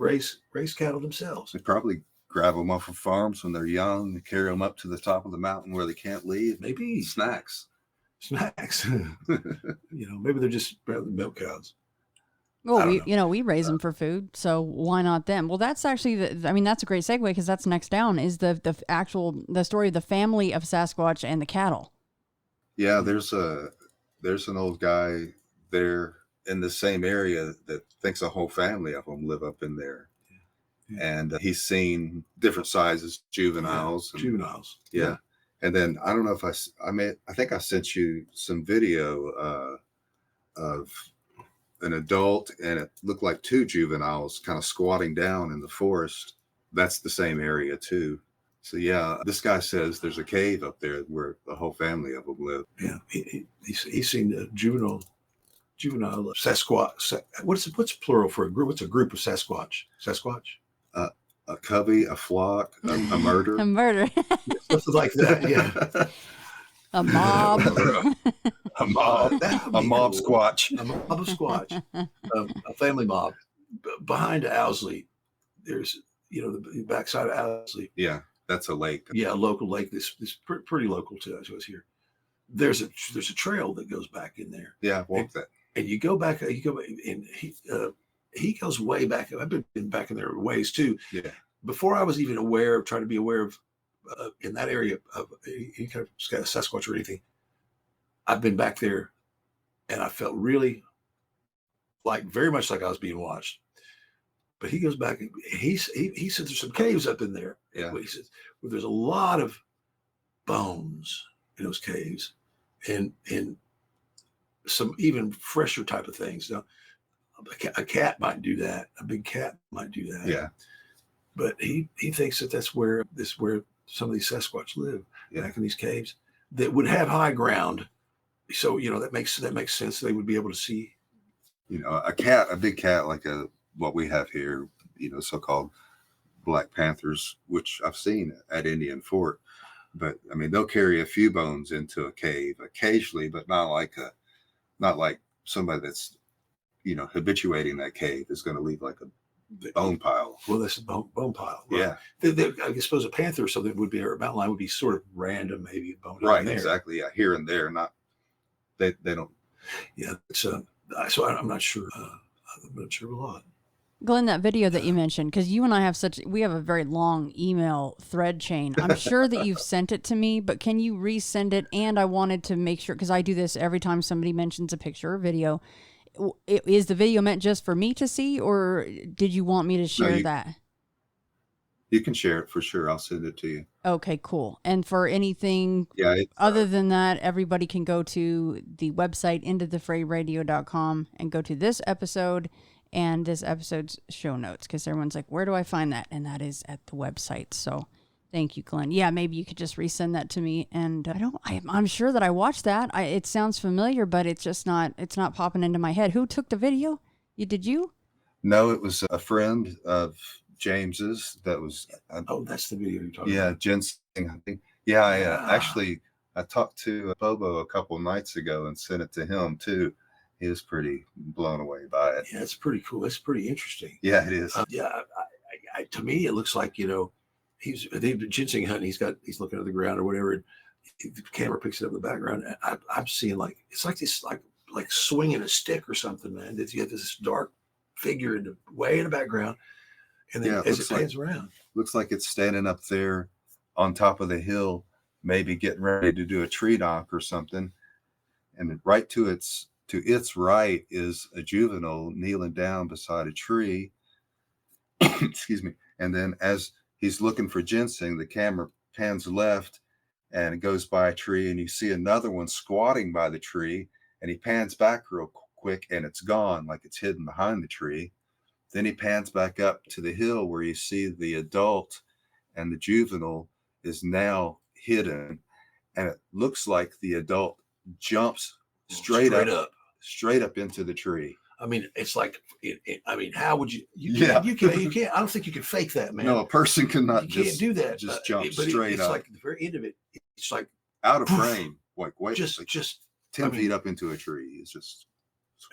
cattle themselves." They probably grab them off of farms when they're young and carry them up to the top of the mountain where they can't leave. Maybe snacks. Maybe they're just milk cows. Well, we raise them for food, so why not them? Well, that's actually that's a great segue, because that's next down is the story of the family of Sasquatch and the cattle. Yeah, there's an old guy there in the same area that thinks a whole family of them live up in there. Yeah. And he's seen different sizes, juveniles. Yeah. And then I don't know if I think I sent you some video of an adult, and it looked like two juveniles kind of squatting down in the forest. That's the same area too. So yeah, this guy says there's a cave up there where the whole family of them live. Yeah, he's seen a juvenile Sasquatch. What's plural for a group? What's a group of Sasquatch? A covey, a flock, a murder. A murder. Something like that. Yeah. A mob. A mob. A mob squatch. A mob of squatch. A family mob. Behind Owsley, there's the backside of Owsley. Yeah, that's a lake. Yeah, a local lake. This pretty local to us here. There's a trail that goes back in there. Yeah, walk that. And you go back, and he goes way back. I've been back in there ways too. Yeah. Before I was even trying to be aware of in that area of any kind of Sasquatch or anything, I've been back there, and I felt really very much like I was being watched. But he goes back and he said there's some caves up in there. Yeah. He says where there's a lot of bones in those caves, and some even fresher type of things. Now, a cat might do that. A big cat might do that. Yeah. But he thinks that's where some of these Sasquatch live, back in these caves that would have high ground. So that makes sense. They would be able to see. A big cat like what we have here. So-called Black Panthers, which I've seen at Indian Fort. But I mean, they'll carry a few bones into a cave occasionally, but not like somebody that's habituating that cave is going to leave like a bone pile. Well, that's a bone pile. Right? Yeah. I suppose a panther or something would be, or a mountain lion would be sort of random, maybe a bone. Right. There. Exactly. Yeah. Here and there. Not they don't. Yeah. So I'm not sure. I'm not sure a lot. Glenn, that video that you mentioned, because you and I have we have a very long email thread chain. I'm sure that you've sent it to me, but can you resend it? And I wanted to make sure, because I do this every time somebody mentions a picture or video. Is the video meant just for me to see, or did you want me to share that? You can share it for sure. I'll send it to you. Okay, cool. And for anything other than that, everybody can go to the website, intothefrayradio.com, and go to this episode and this episode's show notes, because everyone's like, where do I find that? And that is at the website. So thank you, Glenn. Yeah, maybe you could just resend that to me. And I'm sure that I watched that. It sounds familiar, but it's not popping into my head. Who took the video? Did you? No, it was a friend of James's that was. That's the video you're talking about. Yeah, ginseng hunting. Yeah, I talked to Bobo a couple nights ago and sent it to him too. He was pretty blown away by it. Yeah, it's pretty cool. It's pretty interesting. Yeah, it is. To me, it looks like he's ginseng hunting. He's looking at the ground or whatever. And the camera picks it up in the background. And I'm seeing it's like this like swinging a stick or something, man. You have this dark figure way in the background, and then as it pans around, looks like it's standing up there on top of the hill, maybe getting ready to do a tree knock or something. And right to its right is a juvenile kneeling down beside a tree. Excuse me. And then as he's looking for ginseng, the camera pans left and it goes by a tree, and you see another one squatting by the tree, and he pans back real quick and it's gone, like it's hidden behind the tree. Then he pans back up to the hill where you see the adult, and the juvenile is now hidden, and it looks like the adult jumps straight up into the tree. I mean, it's like, how would you can't, I don't think you can fake that, man. No, a person cannot can't do that. Just jump straight it's up. Like at the very end of it, it's like out of frame, like wait, just 10 feet up into a tree. It's just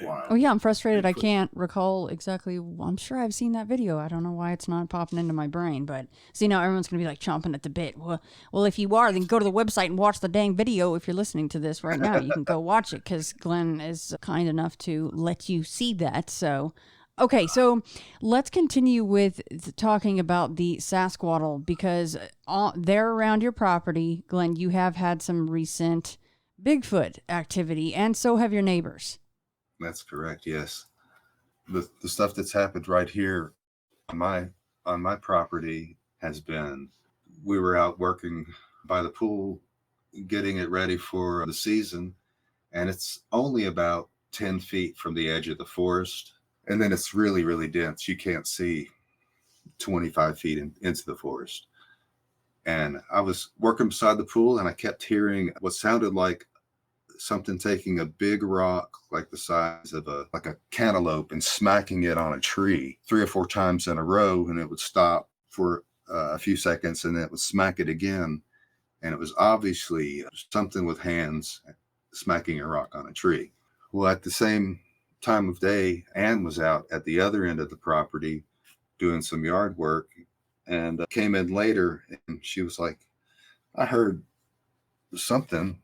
wild. Oh yeah, I'm frustrated. I can't recall exactly. I'm sure I've seen that video. I don't know why it's not popping into my brain. But see, now everyone's gonna be like chomping at the bit. Well, if you are, then go to the website and watch the dang video. If you're listening to this right now, you can go watch it, because Glenn is kind enough to let you see that. So, okay, so let's continue with talking about the Sasquatch, because they're around your property, Glenn. You have had some recent Bigfoot activity, and so have your neighbors. That's correct. Yes. The stuff that's happened right here on my property has been, we were out working by the pool, getting it ready for the season, and it's only about 10 feet from the edge of the forest. And then it's really, really dense. You can't see 25 feet into the forest. And I was working beside the pool, and I kept hearing what sounded like something taking a big rock like the size of a cantaloupe and smacking it on a tree 3 or 4 times in a row, and it would stop for a few seconds and then it would smack it again, and it was obviously something with hands smacking a rock on a tree. Well, at the same time of day, Ann was out at the other end of the property doing some yard work, and came in later, and she was like, I heard something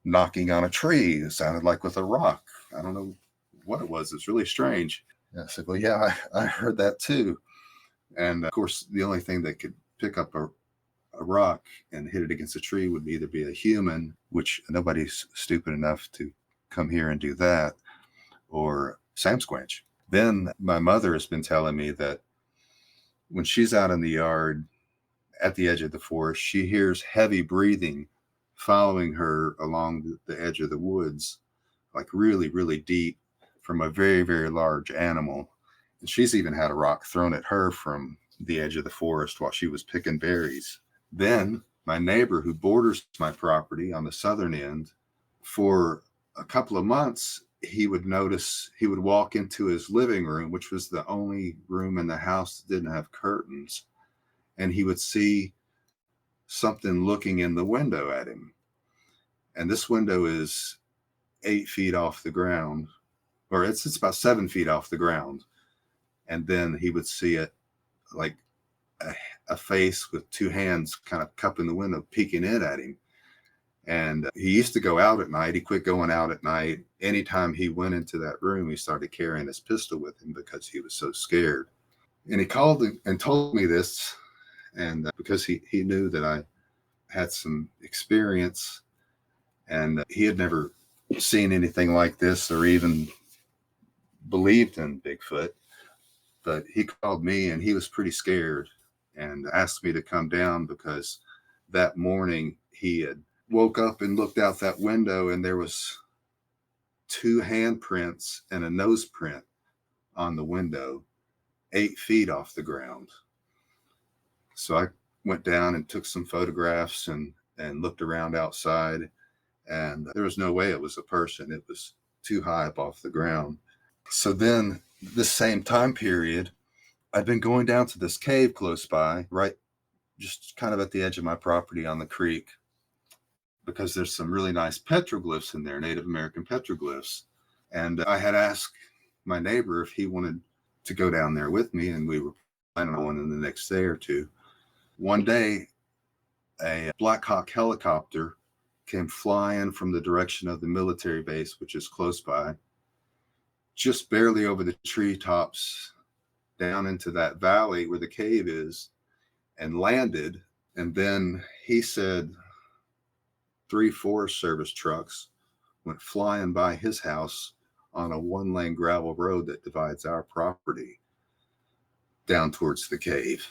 knocking on a tree. It sounded like with a rock. I don't know what it was. It's really strange. And I said, well, yeah, I heard that too. And of course, the only thing that could pick up a rock and hit it against a tree would either be a human, which nobody's stupid enough to come here and do that, or Sasquatch. Then my mother has been telling me that when she's out in the yard at the edge of the forest, she hears heavy breathing following her along the edge of the woods, like really, really deep, from a very, very large animal. And she's even had a rock thrown at her from the edge of the forest while she was picking berries. Then my neighbor who borders my property on the southern end, for a couple of months, he would walk into his living room, which was the only room in the house that didn't have curtains, and he would see something looking in the window at him. And this window is 8 feet off the ground, or it's about 7 feet off the ground. And then he would see it like a face with two hands kind of cupping the window, peeking in at him. And he used to go out at night. He quit going out at night. Anytime he went into that room, he started carrying his pistol with him because he was so scared. And he called and told me this, and because he knew that I had some experience, and he had never seen anything like this or even believed in Bigfoot. But he called me, and he was pretty scared and asked me to come down because that morning he had woke up and looked out that window, and there was 2 handprints and a nose print on the window 8 feet off the ground. So I went down and took some photographs and looked around outside, and there was no way it was a person. It was too high up off the ground. So then this same time period, I'd been going down to this cave close by, right just kind of at the edge of my property on the creek, because there's some really nice petroglyphs in there, Native American petroglyphs. And I had asked my neighbor if he wanted to go down there with me, and we were planning on going in the next day or two. One day, a Black Hawk helicopter came flying from the direction of the military base, which is close by, just barely over the treetops down into that valley where the cave is, and landed. And then he said 3 Forest Service trucks went flying by his house on a 1-lane gravel road that divides our property down towards the cave.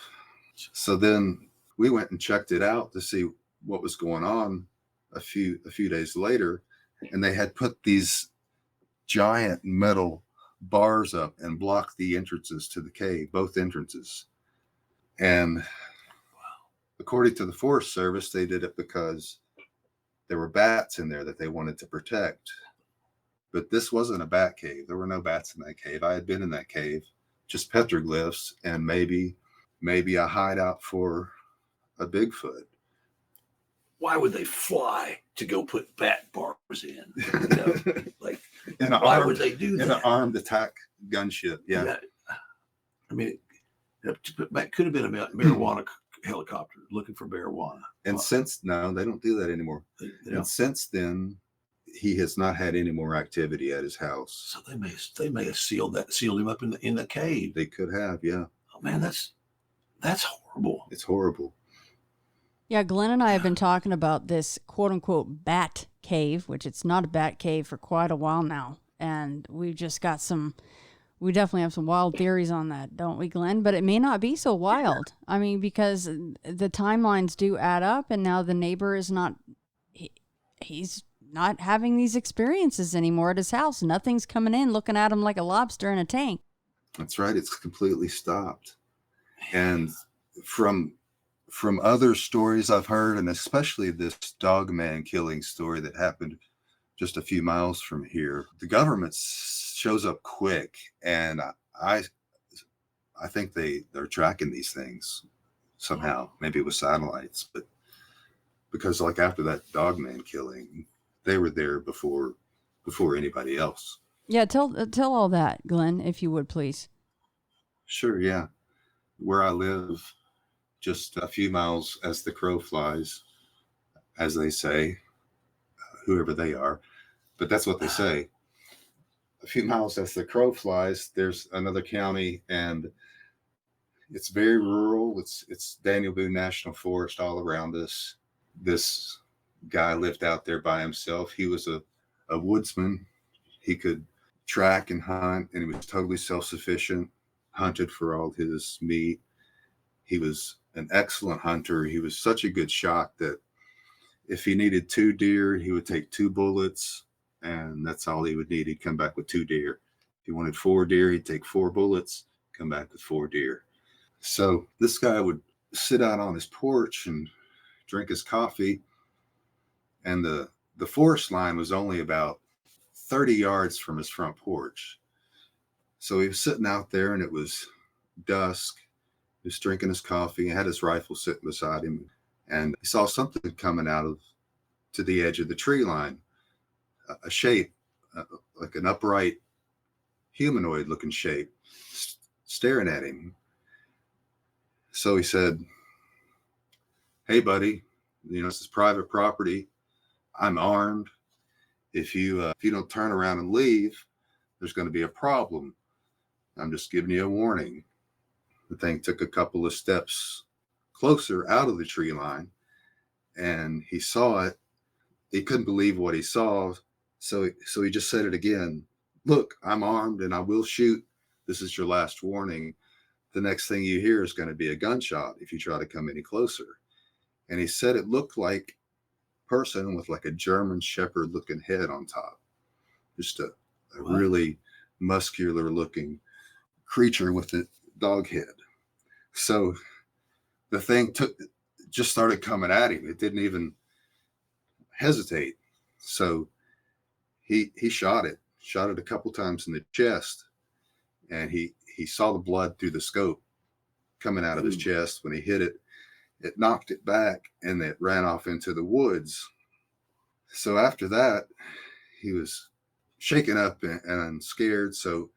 So then we went and checked it out to see what was going on a few days later, and they had put these giant metal bars up and blocked the entrances to the cave, both entrances. And according to the Forest Service, they did it because there were bats in there that they wanted to protect. But this wasn't a bat cave. There were no bats in that cave. I had been in that cave, just petroglyphs and maybe a hideout for a Bigfoot. Why would they fly to go put bat bars in? Like, why would they do that? In an armed attack gunship, yeah. I mean, that could have been a marijuana helicopter looking for marijuana. And no, they don't do that anymore. And since then, he has not had any more activity at his house. So they may have sealed him up in the cave. They could have, yeah. Oh man, that's horrible. It's horrible. Yeah, Glenn and I have been talking about this quote unquote bat cave, which it's not a bat cave, for quite a while now. And we've just got we definitely have some wild theories on that, don't we, Glenn? But it may not be so wild. I mean, because the timelines do add up, and now the neighbor is he's not having these experiences anymore at his house. Nothing's coming in looking at him like a lobster in a tank. That's right. It's completely stopped. And from other stories I've heard, and especially this Dogman killing story that happened just a few miles from here, the government shows up quick, and I think they're tracking these things somehow, maybe with satellites, but because like after that Dogman killing, they were there before anybody else. Yeah, tell all that, Glenn, if you would, please. Sure, yeah. Where I live, just a few miles as the crow flies, as they say, whoever they are, but that's what they say. A few miles as the crow flies, there's another county, and it's very rural. It's Daniel Boone National Forest all around us. This guy lived out there by himself. He was a woodsman. He could track and hunt, and he was totally self-sufficient, hunted for all his meat. He was an excellent hunter. He was such a good shot that if he needed 2 deer, he would take 2 bullets, and that's all he would need. He'd come back with 2 deer. If he wanted 4 deer, he'd take 4 bullets, come back with 4 deer. So this guy would sit out on his porch and drink his coffee, and the forest line was only about 30 yards from his front porch. So he was sitting out there, and it was dusk. He was drinking his coffee and had his rifle sitting beside him, and he saw something coming out of to the edge of the tree line, a shape, like an upright humanoid looking shape, staring at him. So he said, "Hey buddy, this is private property. I'm armed. If you don't turn around and leave, there's going to be a problem. I'm just giving you a warning." The thing took a couple of steps closer out of the tree line, and he saw it. He couldn't believe what he saw. So he just said it again. "Look, I'm armed and I will shoot. This is your last warning. The next thing you hear is going to be a gunshot if you try to come any closer." And he said it looked like a person with like a German Shepherd looking head on top. Just a really muscular looking creature with a dog head. So the thing just started coming at him. It didn't even hesitate. So he shot it a couple times in the chest, and he saw the blood through the scope coming out of his chest. When he hit it, it knocked it back, and it ran off into the woods. So after that, he was shaken up and scared. So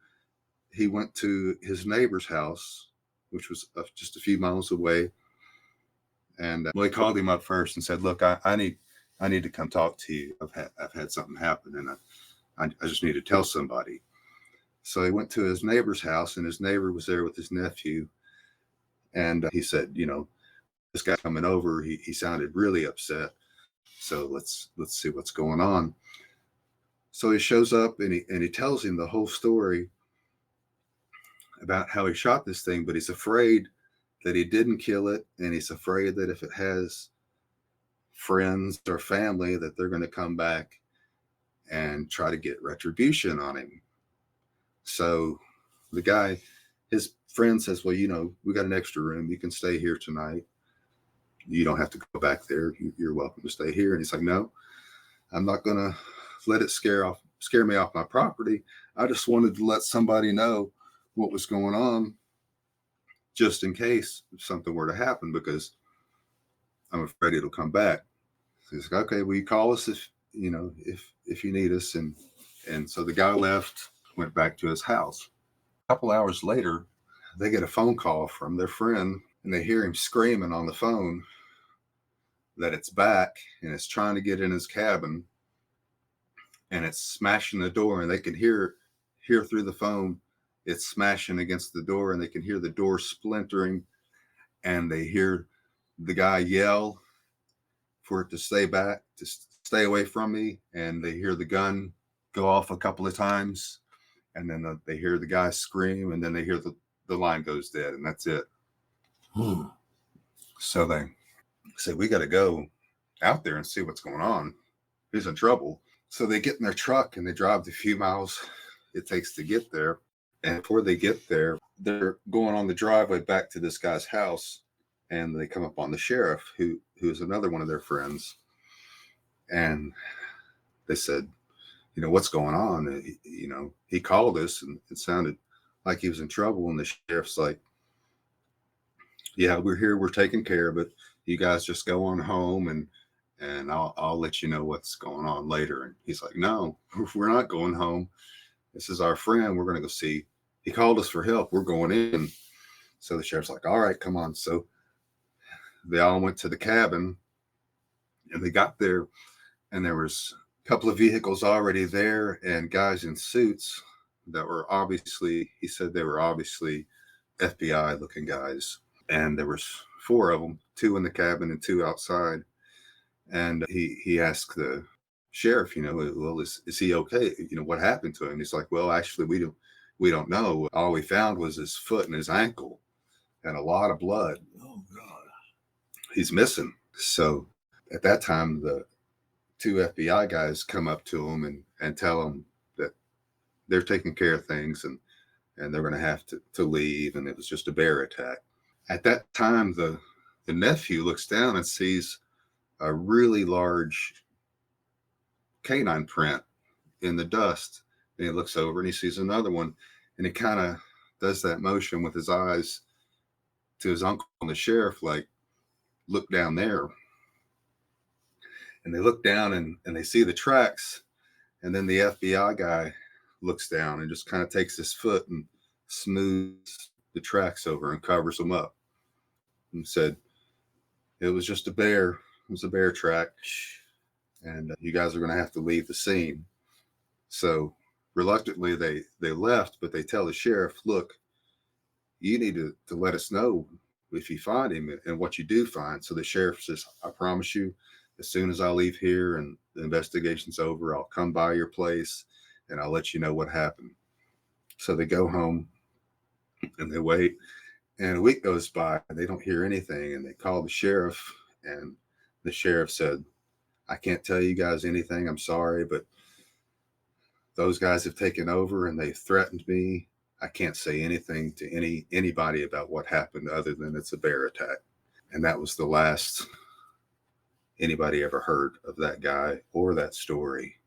he went to his neighbor's house, which was just a few miles away. And he called him up first and said, "Look, I need to come talk to you. I've had something happen, and I just need to tell somebody." So he went to his neighbor's house, and his neighbor was there with his nephew. And he said, "This guy coming over, he sounded really upset. So let's see what's going on." So he shows up, and he tells him the whole story about how he shot this thing, but he's afraid that he didn't kill it, and he's afraid that if it has friends or family, that they're going to come back and try to get retribution on him. So the guy, his friend says, "Well, we got an extra room. You can stay here tonight. You don't have to go back there. You're welcome to stay here." And he's like, "No, I'm not going to let it scare me off my property. I just wanted to let somebody know what was going on, just in case something were to happen, because I'm afraid it'll come back." So he's like, "Okay, well, you call us if you need us." And so the guy left, went back to his house. A couple hours later, they get a phone call from their friend, and they hear him screaming on the phone that it's back, and it's trying to get in his cabin, and it's smashing the door, and they can hear through the phone. It's smashing against the door, and they can hear the door splintering, and they hear the guy yell for it to stay back, to stay away from me. And they hear the gun go off a couple of times, and then they hear the guy scream, and then they hear the line goes dead, and that's it. So they say, "We got to go out there and see what's going on. He's in trouble." So they get in their truck, and they drive the few miles it takes to get there. And before they get there, they're going on the driveway back to this guy's house, and they come up on the sheriff, who is another one of their friends. And they said, "What's going on?" He called us, and it sounded like he was in trouble. And the sheriff's like, "Yeah, we're here. We're taking care of it. You guys just go on home, and I'll let you know what's going on later." And he's like, "No, we're not going home. This is our friend. We're going to go see. He called us for help. We're going in." So the sheriff's like, "All right, come on." So they all went to the cabin, and they got there, and there was a couple of vehicles already there, and guys in suits that were obviously, he said they were obviously FBI looking guys. And there was 4 of them, 2 in the cabin and 2 outside. And he asked the sheriff, "Well, is he okay? What happened to him?" He's like, "Well, actually, we don't know. All we found was his foot and his ankle. and a lot of blood. Oh God. He's missing. So at that time, the 2 FBI guys come up to him and tell him that they're taking care of things and they're going to have to leave. And it was just a bear attack. At that time, the nephew looks down and sees a really large canine print in the dust. And he looks over and he sees another one. And he kind of does that motion with his eyes to his uncle and the sheriff, like, look down there. And they look down and they see the tracks. And then the FBI guy looks down and just kind of takes his foot and smooths the tracks over and covers them up and said, it was just a bear. It was a bear track. And you guys are going to have to leave the scene. So reluctantly, they left, but they tell the sheriff, look, you need to let us know if you find him and what you do find. So the sheriff says, I promise you, as soon as I leave here and the investigation's over, I'll come by your place and I'll let you know what happened. So they go home and they wait. And a week goes by and they don't hear anything. And they call the sheriff, and the sheriff said, I can't tell you guys anything. I'm sorry, but those guys have taken over and they threatened me. I can't say anything to anybody about what happened other than it's a bear attack. And that was the last anybody ever heard of that guy or that story.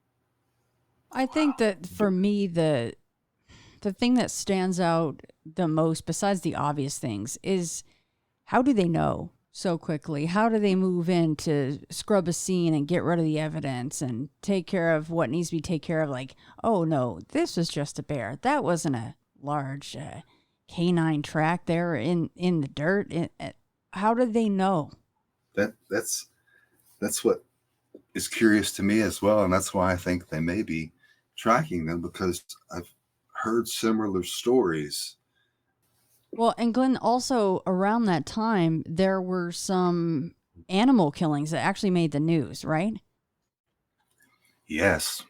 I think that for me, the thing that stands out the most, besides the obvious things, is how do they know so quickly? How do they move in to scrub a scene and get rid of the evidence and take care of what needs to be taken care of? Like, oh no, this was just a bear. That wasn't a large canine track there in the dirt. How did they know? That's what is curious to me as well, and that's why I think they may be tracking them, because I've heard similar stories. Well, and Glenn, also around that time, there were some animal killings that actually made the news, right? Yes.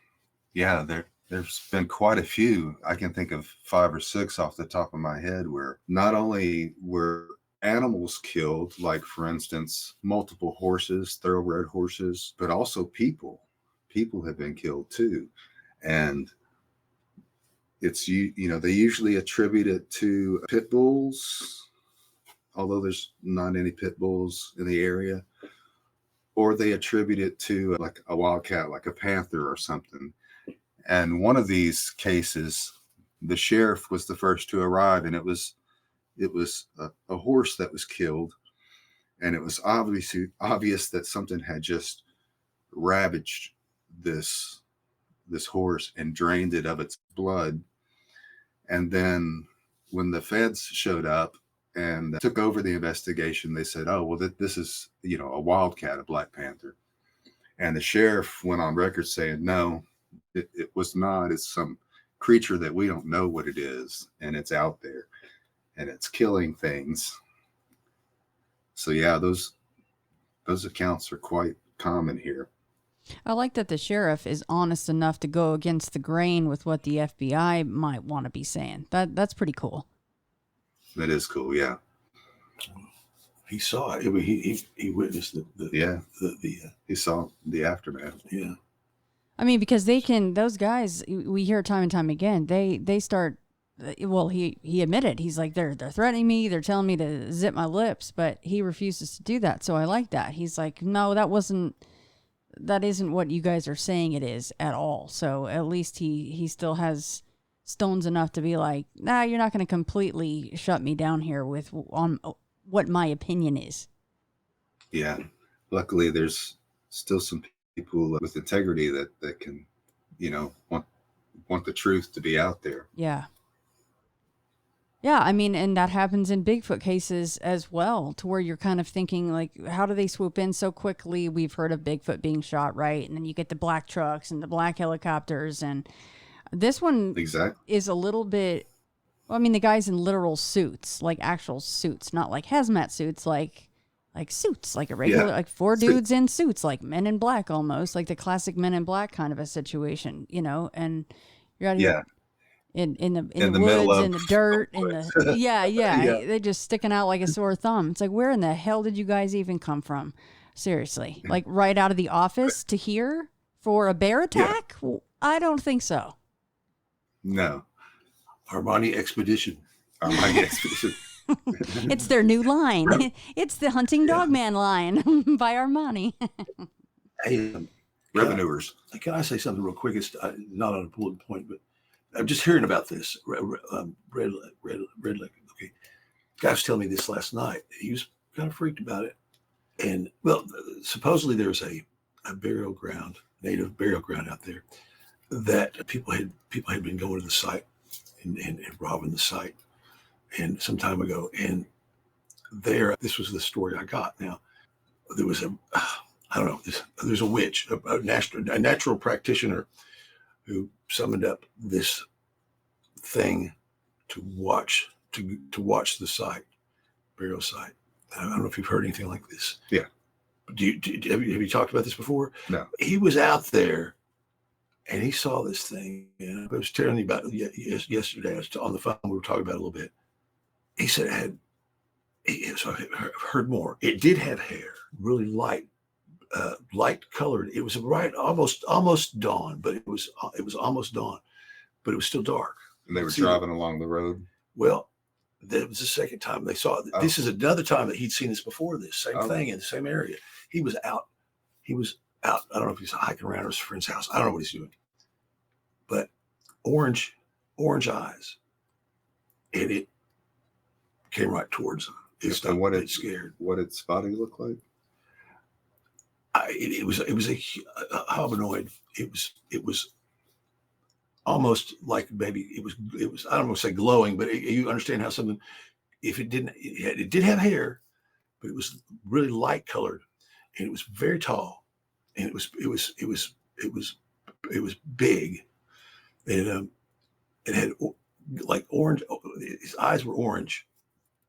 Yeah, there's been quite a few. I can think of 5 or 6 off the top of my head where not only were animals killed, like, for instance, multiple horses, thoroughbred horses, but also people. People have been killed too. And it's, you know, they usually attribute it to pit bulls, although there's not any pit bulls in the area, or they attribute it to like a wildcat, like a panther or something. And one of these cases, the sheriff was the first to arrive, and it was a horse that was killed, and it was obvious that something had just ravaged this horse and drained it of its blood. And then when the feds showed up and took over the investigation, they said, oh, well, this is, you know, a wildcat, a black panther. And the sheriff went on record saying, no, it was not. It's some creature that we don't know what it is, and it's out there and it's killing things. So yeah, those accounts are quite common here. I like that the sheriff is honest enough to go against the grain with what the FBI might want to be saying. That's pretty cool. That is cool, yeah. He saw it. He witnessed he saw the aftermath. Yeah. I mean, because those guys, we hear time and time again, they start, well, he admitted, he's like, they're threatening me, they're telling me to zip my lips, but he refuses to do that. So I like that. He's like, no, that isn't what you guys are saying it is at all. So at least he still has stones enough to be like, nah, you're not going to completely shut me down here on what my opinion is. Yeah. Luckily, there's still some people with integrity that can, you know, want the truth to be out there. Yeah. Yeah, I mean, and that happens in Bigfoot cases as well, to where you're kind of thinking, like, how do they swoop in so quickly? We've heard of Bigfoot being shot, right? And then you get the black trucks and the black helicopters. And this one is a little bit, well, I mean, the guy's in literal suits, like actual suits, not like hazmat suits, like suits, like a regular, like 4 dudes in suits, like Men in Black almost, like the classic Men in Black kind of a situation, you know? And you're out here. in the middle woods, of in the dirt, in the yeah. Yeah. They're just sticking out like a sore thumb. It's like, where in the hell did you guys even come from? Seriously, like right out of the office to here for a bear attack? Well, I don't think so. No. Armani Expedition. It's their new line. It's the Hunting Dogman line by Armani. Hey, Revenuers. can I say something real quick? It's not on a bullet point, but I'm just hearing about this. Red Lake. Okay. Guy was telling me this last night. He was kind of freaked about it. And well, supposedly there's a burial ground, native burial ground out there that people had been going to the site and robbing the site and some time ago. And this was the story I got. Now, there was there's a witch, a natural practitioner who summoned up this thing to watch the site, burial site. I don't know if you've heard anything like this. Yeah. Have you talked about this before? No. He was out there and he saw this thing. And I was telling you about it yesterday. I was on the phone. We were talking about it a little bit. He said so I heard more. It did have hair, really light colored. It was almost dawn, but it was almost dawn, but it was still dark. And they were driving along the road. Well, that was the second time they saw it. Oh. This is another time that he'd seen this before. This same thing in the same area. He was out. I don't know if he's hiking around his friend's house. I don't know what he's doing. But orange eyes, and it came right towards him. And what it scared. What did Spotty look like? It was a hominoid. It was almost like maybe it was I don't want to say glowing, but you understand how something, if it did have hair, but it was really light colored, and it was very tall, and it was big, and it had like orange. His eyes were orange,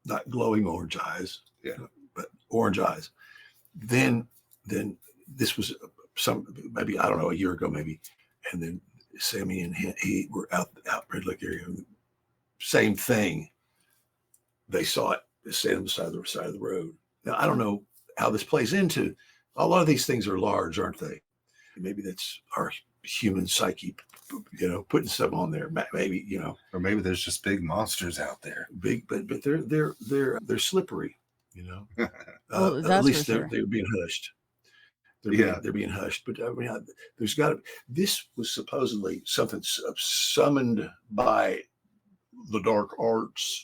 not glowing orange eyes, but orange eyes. Then this was maybe I don't know, a year ago maybe, and then Sammy and he were out Red Lake area. Same thing. They saw it. They stayed on the side of the road. Now I don't know how this plays into. A lot of these things are large, aren't they? Maybe that's our human psyche, putting stuff on there. Maybe or maybe there's just big monsters out there. Big, but they're slippery. Well, at least sure. they're being hushed. They're being hushed. But I mean, this was supposedly something summoned by the dark arts,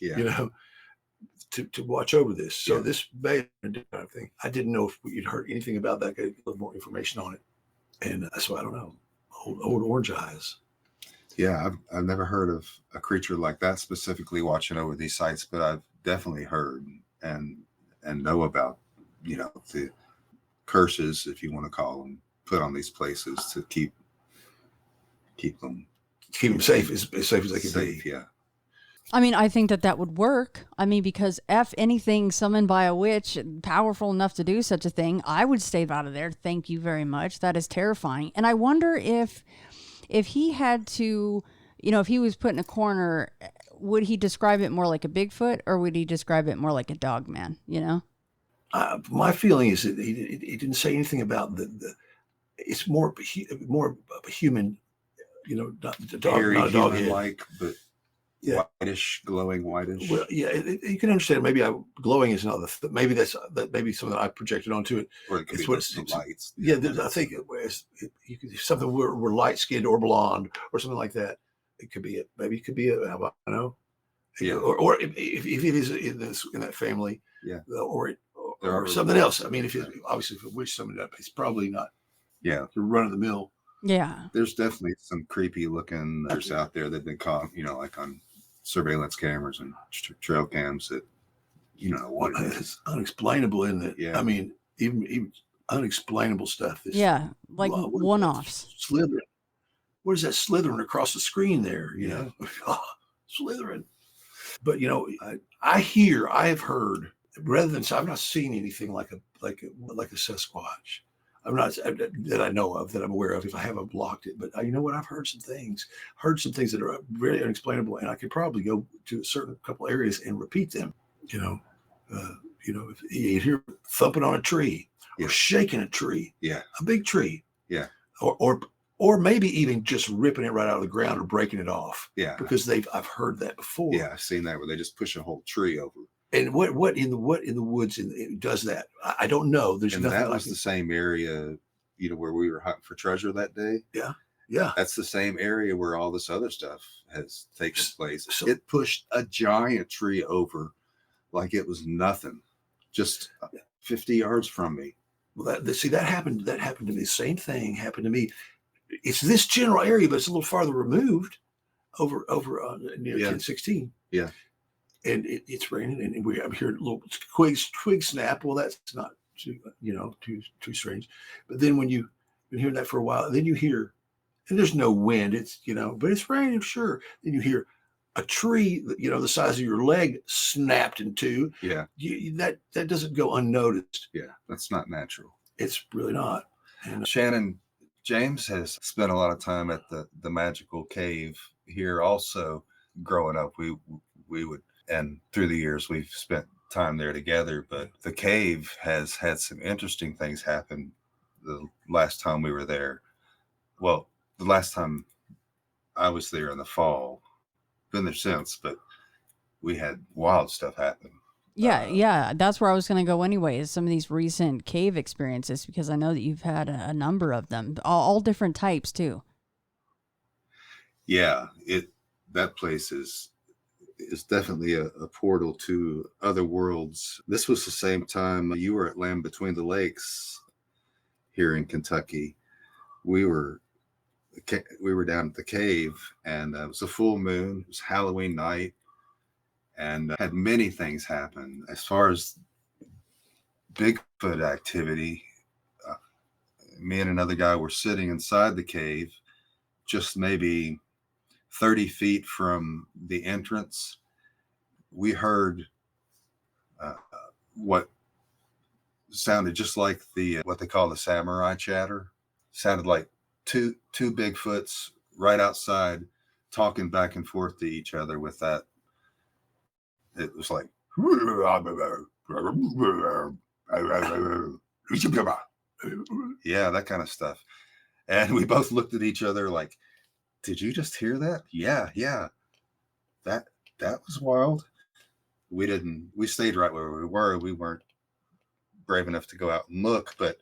to watch over this. So this may be a different thing. I didn't know if you'd heard anything about that. Get a little more information on it, and that's why I don't know. Old orange eyes. Yeah, I've never heard of a creature like that specifically watching over these sites, but I've definitely heard and know about the curses, if you want to call them, put on these places to keep them safe as safe as they can be. Yeah. I mean, I think that would work. I mean, because anything summoned by a witch, powerful enough to do such a thing, I would stay out of there. Thank you very much. That is terrifying. And I wonder if he had to, if he was put in a corner, would he describe it more like a Bigfoot or would he describe it more like a Dogman? My feeling is that he didn't say anything about the. It's more human, not the dog, not a dog head. Like, but whitish, glowing whitish. Well, you can understand. Maybe glowing is not maybe that's maybe something that I projected onto it. Or it could it's be the lights. Yeah, I think you could something we're light skinned or blonde or something like that. It could be it. Maybe it could be I don't know. Yeah. Or if it is in that family. Yeah. Or something else. I mean, if a witch summoned up, it's probably not. Yeah. The run of the mill. Yeah. There's definitely some creepy looking out there that've been caught, like on surveillance cameras and trail cams that, what it is. It's unexplainable, isn't it? Yeah. I mean, even unexplainable stuff. Like one-offs. Slithering. What is that slithering across the screen there? Slithering. But I have heard, rather than, I've not seen anything like a Sasquatch. I'm not that I know of, that I'm aware of. If I haven't blocked it, but you know what? I've heard some things that are really unexplainable, and I could probably go to a certain couple areas and repeat them. If you hear thumping on a tree, or shaking a tree, a big tree, or maybe even just ripping it right out of the ground or breaking it off, because I've heard that before. Yeah, I've seen that where they just push a whole tree over. And what in the woods does that? I don't know. There's and nothing. That was the same area, where we were hunting for treasure that day. Yeah. That's the same area where all this other stuff has taken place. So it pushed a giant tree over like it was nothing, just 50 yards from me. Well, that happened to me. The same thing happened to me. It's this general area, but it's a little farther removed, over near 1016. Yeah. And it's raining, and I'm hearing little twig snap. Well, that's not too strange. But then when you've been hearing that for a while, then you hear, and there's no wind. It's but it's raining, sure. Then you hear a tree, the size of your leg snapped in two. Yeah. That doesn't go unnoticed. Yeah, that's not natural. It's really not. And Shannon, James has spent a lot of time at the magical cave here. Also, growing up, we would. And through the years, we've spent time there together. But the cave has had some interesting things happen the last time we were there. Well, the last time I was there in the fall. Been there since, but we had wild stuff happen. Yeah. That's where I was going to go anyway, is some of these recent cave experiences, because I know that you've had a number of them, all different types too. Yeah, that place is definitely a portal to other worlds. This was the same time you were at Land Between the Lakes here in Kentucky. We were down at the cave, and it was a full moon. It was Halloween night, and had many things happen. As far as Bigfoot activity, me and another guy were sitting inside the cave, just maybe 30 feet from the entrance. We heard what sounded just like what they call the samurai chatter. Sounded like two Bigfoots right outside talking back and forth to each other with that. It was like, yeah, that kind of stuff. And we both looked at each other like, did you just hear that? Yeah. That was wild. We stayed right where we were. We weren't brave enough to go out and look, but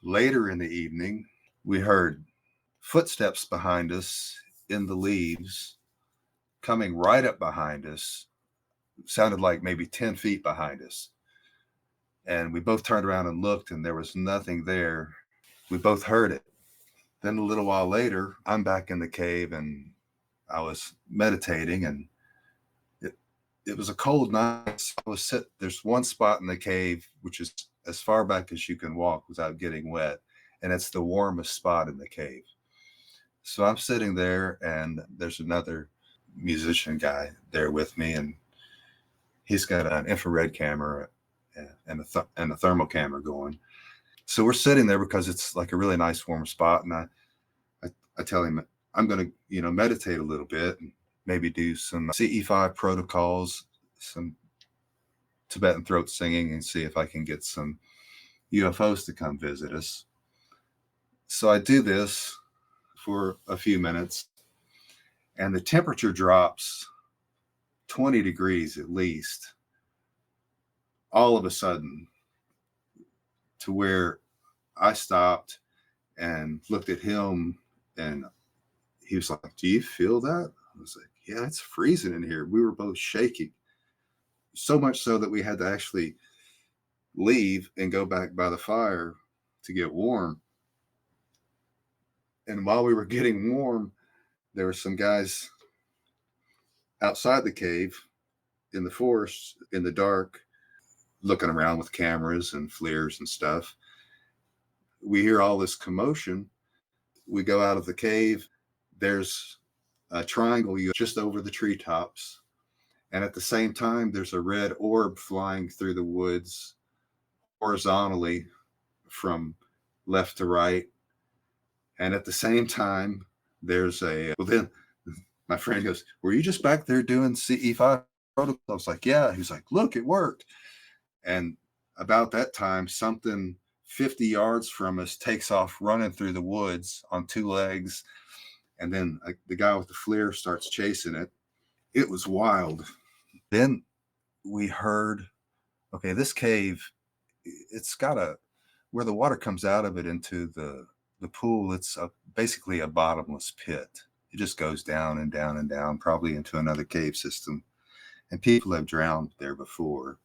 later in the evening, we heard footsteps behind us in the leaves coming right up behind us. Sounded like maybe 10 feet behind us. And we both turned around and looked, and there was nothing there. We both heard it. Then a little while later, I'm back in the cave, and I was meditating, and it was a cold night. There's one spot in the cave, which is as far back as you can walk without getting wet. And it's the warmest spot in the cave. So I'm sitting there, and there's another musician guy there with me, and he's got an infrared camera and a thermal camera going. So we're sitting there because it's like a really nice warm spot. And I tell him I'm going to, meditate a little bit and maybe do some CE5 protocols, some Tibetan throat singing, and see if I can get some UFOs to come visit us. So I do this for a few minutes, and the temperature drops 20 degrees at least, all of a sudden, to where I stopped and looked at him, and he was like, "Do you feel that?" I was like, "Yeah, it's freezing in here." We were both shaking, so much so that we had to actually leave and go back by the fire to get warm. And while we were getting warm, there were some guys outside the cave in the forest in the dark, looking around with cameras and FLIRs and stuff. We hear all this commotion. We go out of the cave. There's a triangle just over the treetops. And at the same time, there's a red orb flying through the woods horizontally from left to right. And at the same time, then my friend goes, "Were you just back there doing CE5 protocol?" I was like, "Yeah." He was like, "Look, it worked." And about that time, something 50 yards from us takes off running through the woods on two legs. And then the guy with the FLIR starts chasing it. It was wild. Then we heard, okay, this cave, it's got where the water comes out of it into the pool, it's basically a bottomless pit. It just goes down and down and down, probably into another cave system. And people have drowned there before.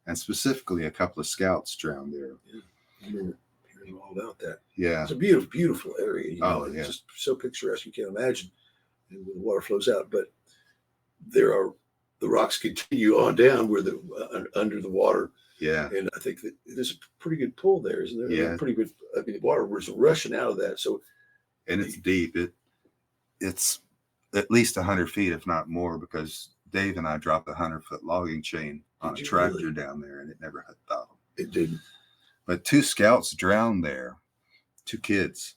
And specifically, a couple of scouts drowned there. Yeah, I remember hearing all about that. Yeah. It's a beautiful, beautiful area. Yeah. It's just so picturesque, you can't imagine. And when the water flows out. But the rocks continue on down where under the water. Yeah. And I think that there's a pretty good pull there, isn't there? Yeah. Pretty good. I mean, the water was rushing out of that. So, and it's deep. It's at least 100 feet, if not more, because Dave and I dropped a 100-foot logging chain on a tractor down there, and it never had bottom. It didn't. But 2 scouts drowned there, 2 kids.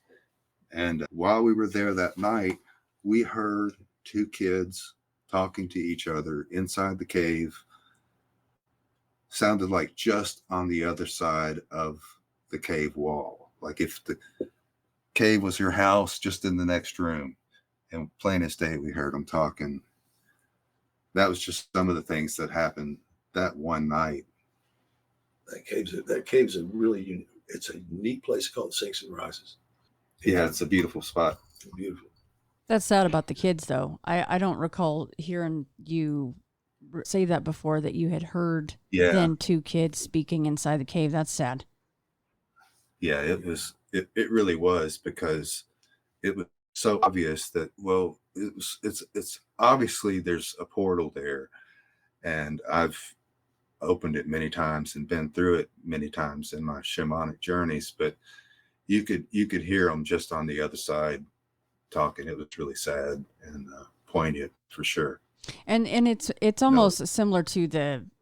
And while we were there that night, we heard 2 kids talking to each other inside the cave. Sounded like just on the other side of the cave wall. Like if the cave was your house, just in the next room. And plain as day, we heard them talking. That was just some of the things that happened that one night. That cave's a really it's a neat place called Sinks and Rises. Yeah, it's a beautiful spot. Beautiful. That's sad about the kids, though. I don't recall hearing you say that before, that you had heard then 2 kids speaking inside the cave. That's sad. Yeah, it really was, because it was so obvious that, well, it's obviously there's a portal there, and I've opened it many times and been through it many times in my shamanic journeys, but you could hear them just on the other side talking. It was really sad and poignant for sure. And it's almost similar to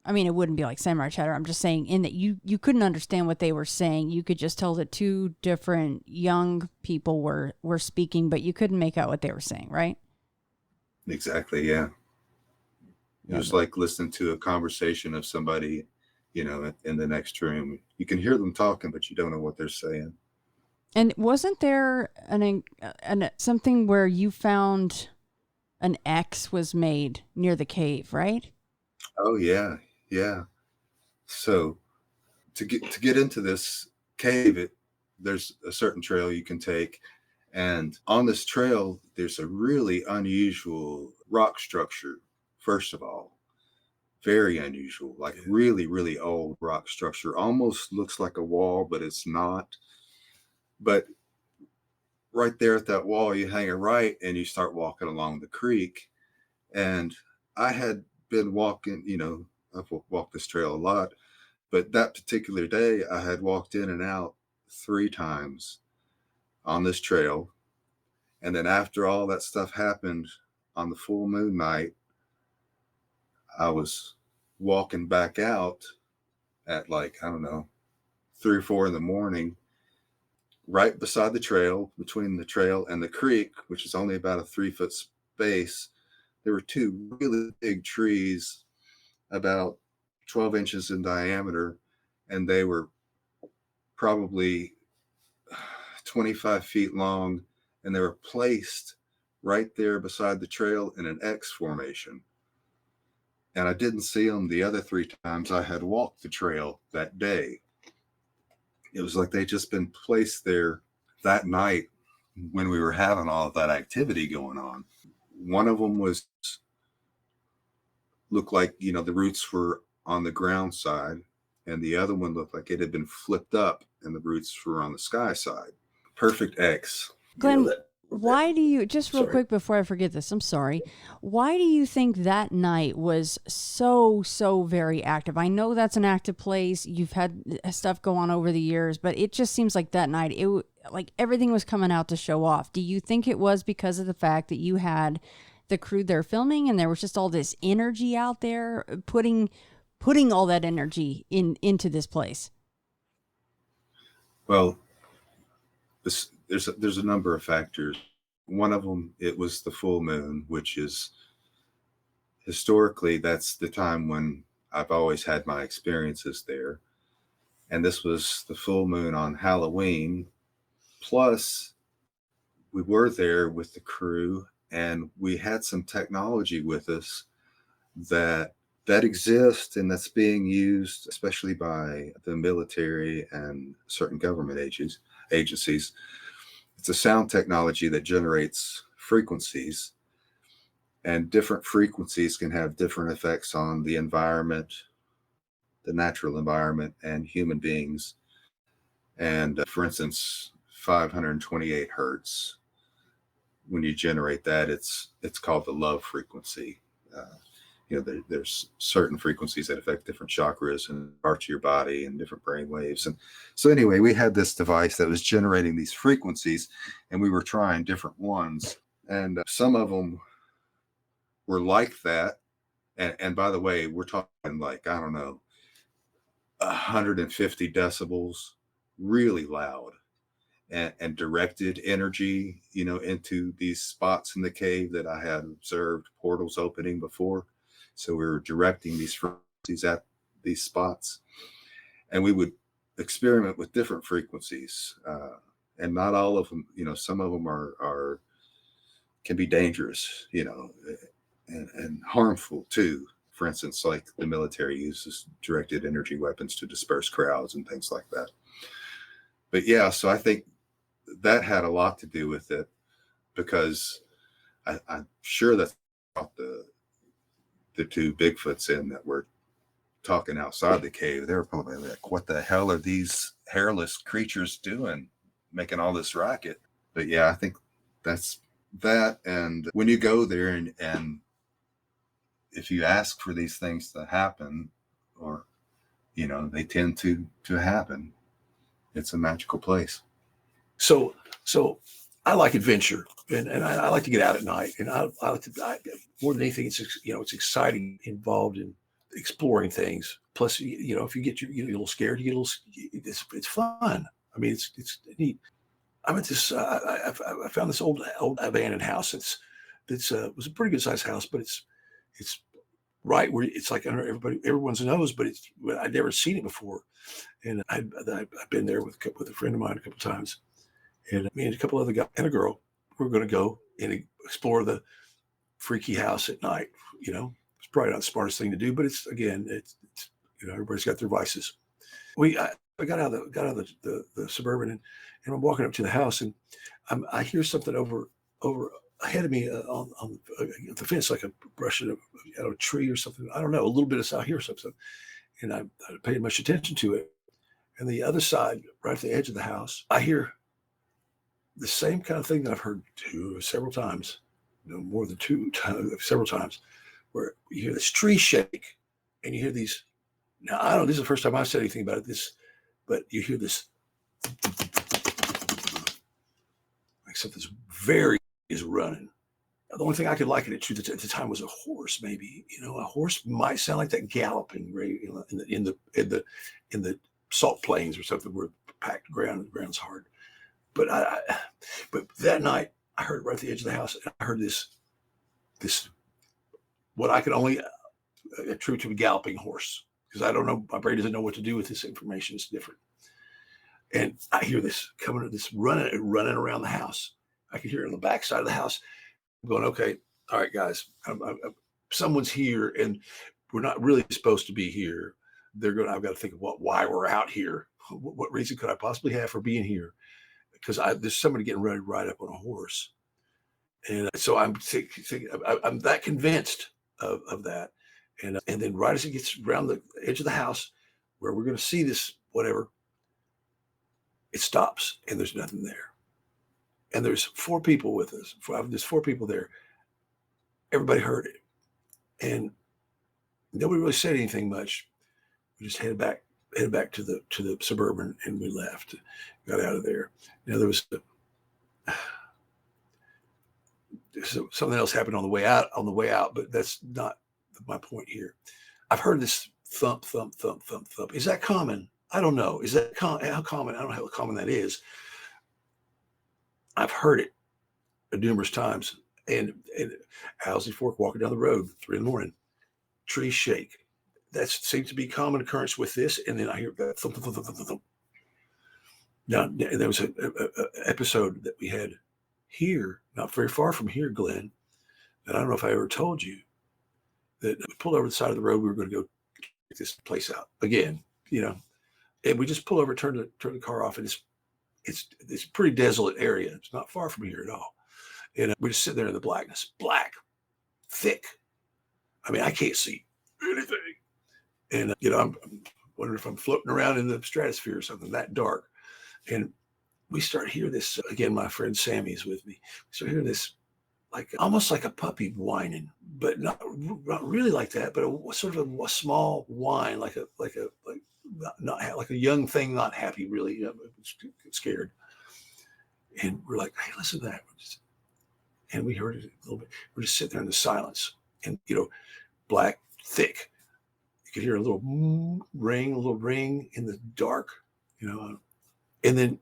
it wouldn't be like samurai chatter. I'm just saying, in that you couldn't understand what they were saying. You could just tell that 2 different young people were speaking, but you couldn't make out what they were saying, right? Exactly. Yeah. It was like listening to a conversation of somebody, in the next room. You can hear them talking, but you don't know what they're saying. And wasn't there something where you found an X was made near the cave, right? Oh yeah. Yeah. So to get into this cave, there's a certain trail you can take. And on this trail, there's a really unusual rock structure. First of all, very unusual, like really, really old rock structure. Almost looks like a wall, but it's not. But right there at that wall, you hang a right and you start walking along the creek. And I had been walking, I've walked this trail a lot, but that particular day I had walked in and out 3 times on this trail. And then after all that stuff happened on the full moon night, I was walking back out at 3 or 4 in the morning, right beside the trail, between the trail and the creek, which is only about a 3-foot space. There were 2 really big trees, about 12 inches in diameter, and they were probably 25 feet long, and they were placed right there beside the trail in an X formation. And I didn't see them the other 3 times I had walked the trail that day. It was like they'd just been placed there that night when we were having all of that activity going on. One of them looked like, the roots were on the ground side, and the other one looked like it had been flipped up and the roots were on the sky side. Perfect X. Glenn, why do you, just real quick before I forget this, I'm sorry. Why do you think that night was so very active? I know that's an active place. You've had stuff go on over the years, but it just seems like that night, like everything was coming out to show off. Do you think it was because of the fact that you had the crew there filming and there was just all this energy out there putting all that energy into this place? Well, there's a number of factors. One of them, it was the full moon, which is historically, that's the time when I've always had my experiences there. And this was the full moon on Halloween. Plus, we were there with the crew, and we had some technology with us that exists and that's being used, especially by the military and certain government agencies. It's a sound technology that generates frequencies, and different frequencies can have different effects on the environment, the natural environment, and human beings. And for instance, 528 hertz, when you generate that, it's called the love frequency. There's certain frequencies that affect different chakras and parts of your body and different brain waves. And so anyway, we had this device that was generating these frequencies, and we were trying different ones. And some of them were like that. And by the way, we're talking like, I don't know, 150 decibels, really loud, and directed energy, into these spots in the cave that I had observed portals opening before. So we were directing these frequencies at these spots, and we would experiment with different frequencies. And not all of them, some of them can be dangerous, and harmful too. For instance, like the military uses directed energy weapons to disperse crowds and things like that. But yeah, so I think that had a lot to do with it, because I'm sure that's about the two Bigfoots in that were talking outside the cave. They were probably like, what the hell are these hairless creatures doing, making all this racket? But yeah, I think that's that. And when you go there and if you ask for these things to happen, or, they tend to happen, it's a magical place. So I like adventure, and I like to get out at night, and I like to, more than anything, it's exciting, involved in exploring things. Plus, if you get a little scared, it's fun. I mean, it's neat. I'm at this. I found this old abandoned house. It was a pretty good sized house, but it's right where it's like under everyone's nose, but I'd never seen it before, and I've been there with a friend of mine a couple of times. And me and a couple other guys and a girl, we're going to go and explore the freaky house at night. It's probably not the smartest thing to do, but it's everybody's got their vices. I got out of the Suburban, and I'm walking up to the house, and I hear something over ahead of me on the fence, like a brushing out of a tree or something. I don't know, a little bit of I hear something, and I paid much attention to it. And the other side, right at the edge of the house, I hear the same kind of thing that I've heard several times, more than several times, where you hear this tree shake, and you hear these. Now, I don't know, this is the first time I've said anything about it, but you hear this, like something's is running. Now, the only thing I could liken it to at the time was a horse, maybe. A horse might sound like that galloping in the salt plains or something, where packed the ground's hard. But but that night I heard it right at the edge of the house, and I heard this what I could only attribute to a galloping horse, because I don't know, my brain doesn't know what to do with this information. It's different. And I hear this coming, this running around the house. I could hear it on the back side of the house. I'm going, okay, all right, guys, someone's here, and we're not really supposed to be here. I've got to think of why we're out here. What reason could I possibly have for being here? Because there's somebody getting ready to ride up on a horse. And so I'm thinking, I'm that convinced of that. And then right as it gets around the edge of the house where we're going to see this, whatever, it stops, and there's nothing there. And there's 4 people with us. There's 4 people there. Everybody heard it. And nobody really said anything much. We just headed back to the Suburban, and we left, got out of there. There was something else happened on the way out, but that's not my point here. I've heard this thump, thump, thump, thump, thump. Is that common? I don't know. Is that how common? I don't know how common that is. I've heard it numerous times. And Owsley Fork walking down the road, 3 in the morning, trees shake. That seems to be common occurrence with this. And then I hear that thump, thump, thump, thump, thump. Now, there was an episode that we had here, not very far from here, Glenn. And I don't know if I ever told you that we pulled over the side of the road. We were going to go check this place out again, and we just pull over, turn the car off, and it's a pretty desolate area. It's not far from here at all. And we just sit there in the blackness, black, thick. I mean, I can't see anything. And, I'm wondering if I'm floating around in the stratosphere or something that dark. And we start hearing this again. My friend Sammy is with me. We start hearing this, almost like a puppy whining, but not really like that, but sort of a small whine, like a young thing, not happy, really, scared. And we're like, hey, listen to that. And we heard it a little bit. We're just sitting there in the silence, and black, thick. You could hear a little ring in the dark, and then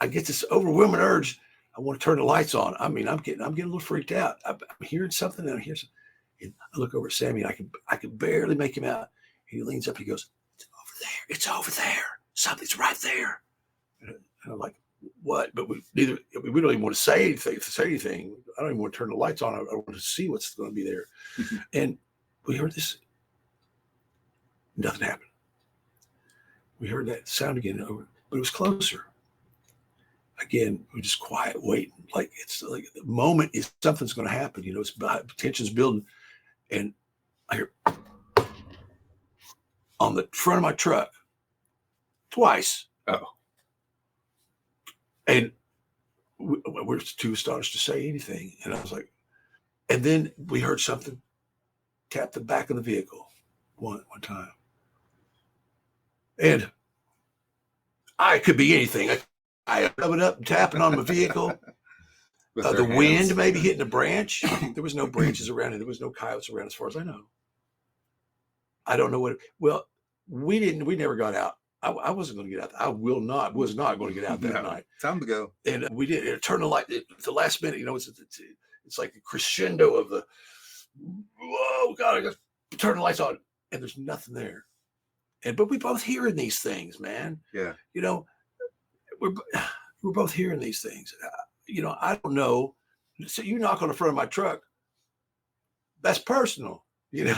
I get this overwhelming urge. I want to turn the lights on. I mean, I'm getting a little freaked out. I'm hearing something, and I hear something. And I look over at Sammy, and I can barely make him out. He leans up. He goes, "It's over there. It's over there. Something's right there." And I'm like, "What?" But we don't even want to say anything. I don't even want to turn the lights on. I want to see what's going to be there. And we heard this. Nothing happened. We heard that sound again, but it was closer. Again, we're just quiet, waiting. It's like the moment is something's going to happen. It's tension's building, and I hear on the front of my truck twice. Oh, and we're too astonished to say anything. And I was like, and then we heard something tap the back of the vehicle one time, and I could be anything. I opened up and tapping on my vehicle. The wind maybe hitting a branch. There was no branches around it. There was no coyotes around as far as I know. I don't know what. Well, we never got out. I wasn't going to get out. I was not going to get out that night. Time to go. And we did turn the light at the last minute. It's like a crescendo of the, whoa, God, I got to turn the lights on. And there's nothing there. But we both hearing these things, man. Yeah. We're both hearing these things. I don't know. So you knock on the front of my truck. That's personal, And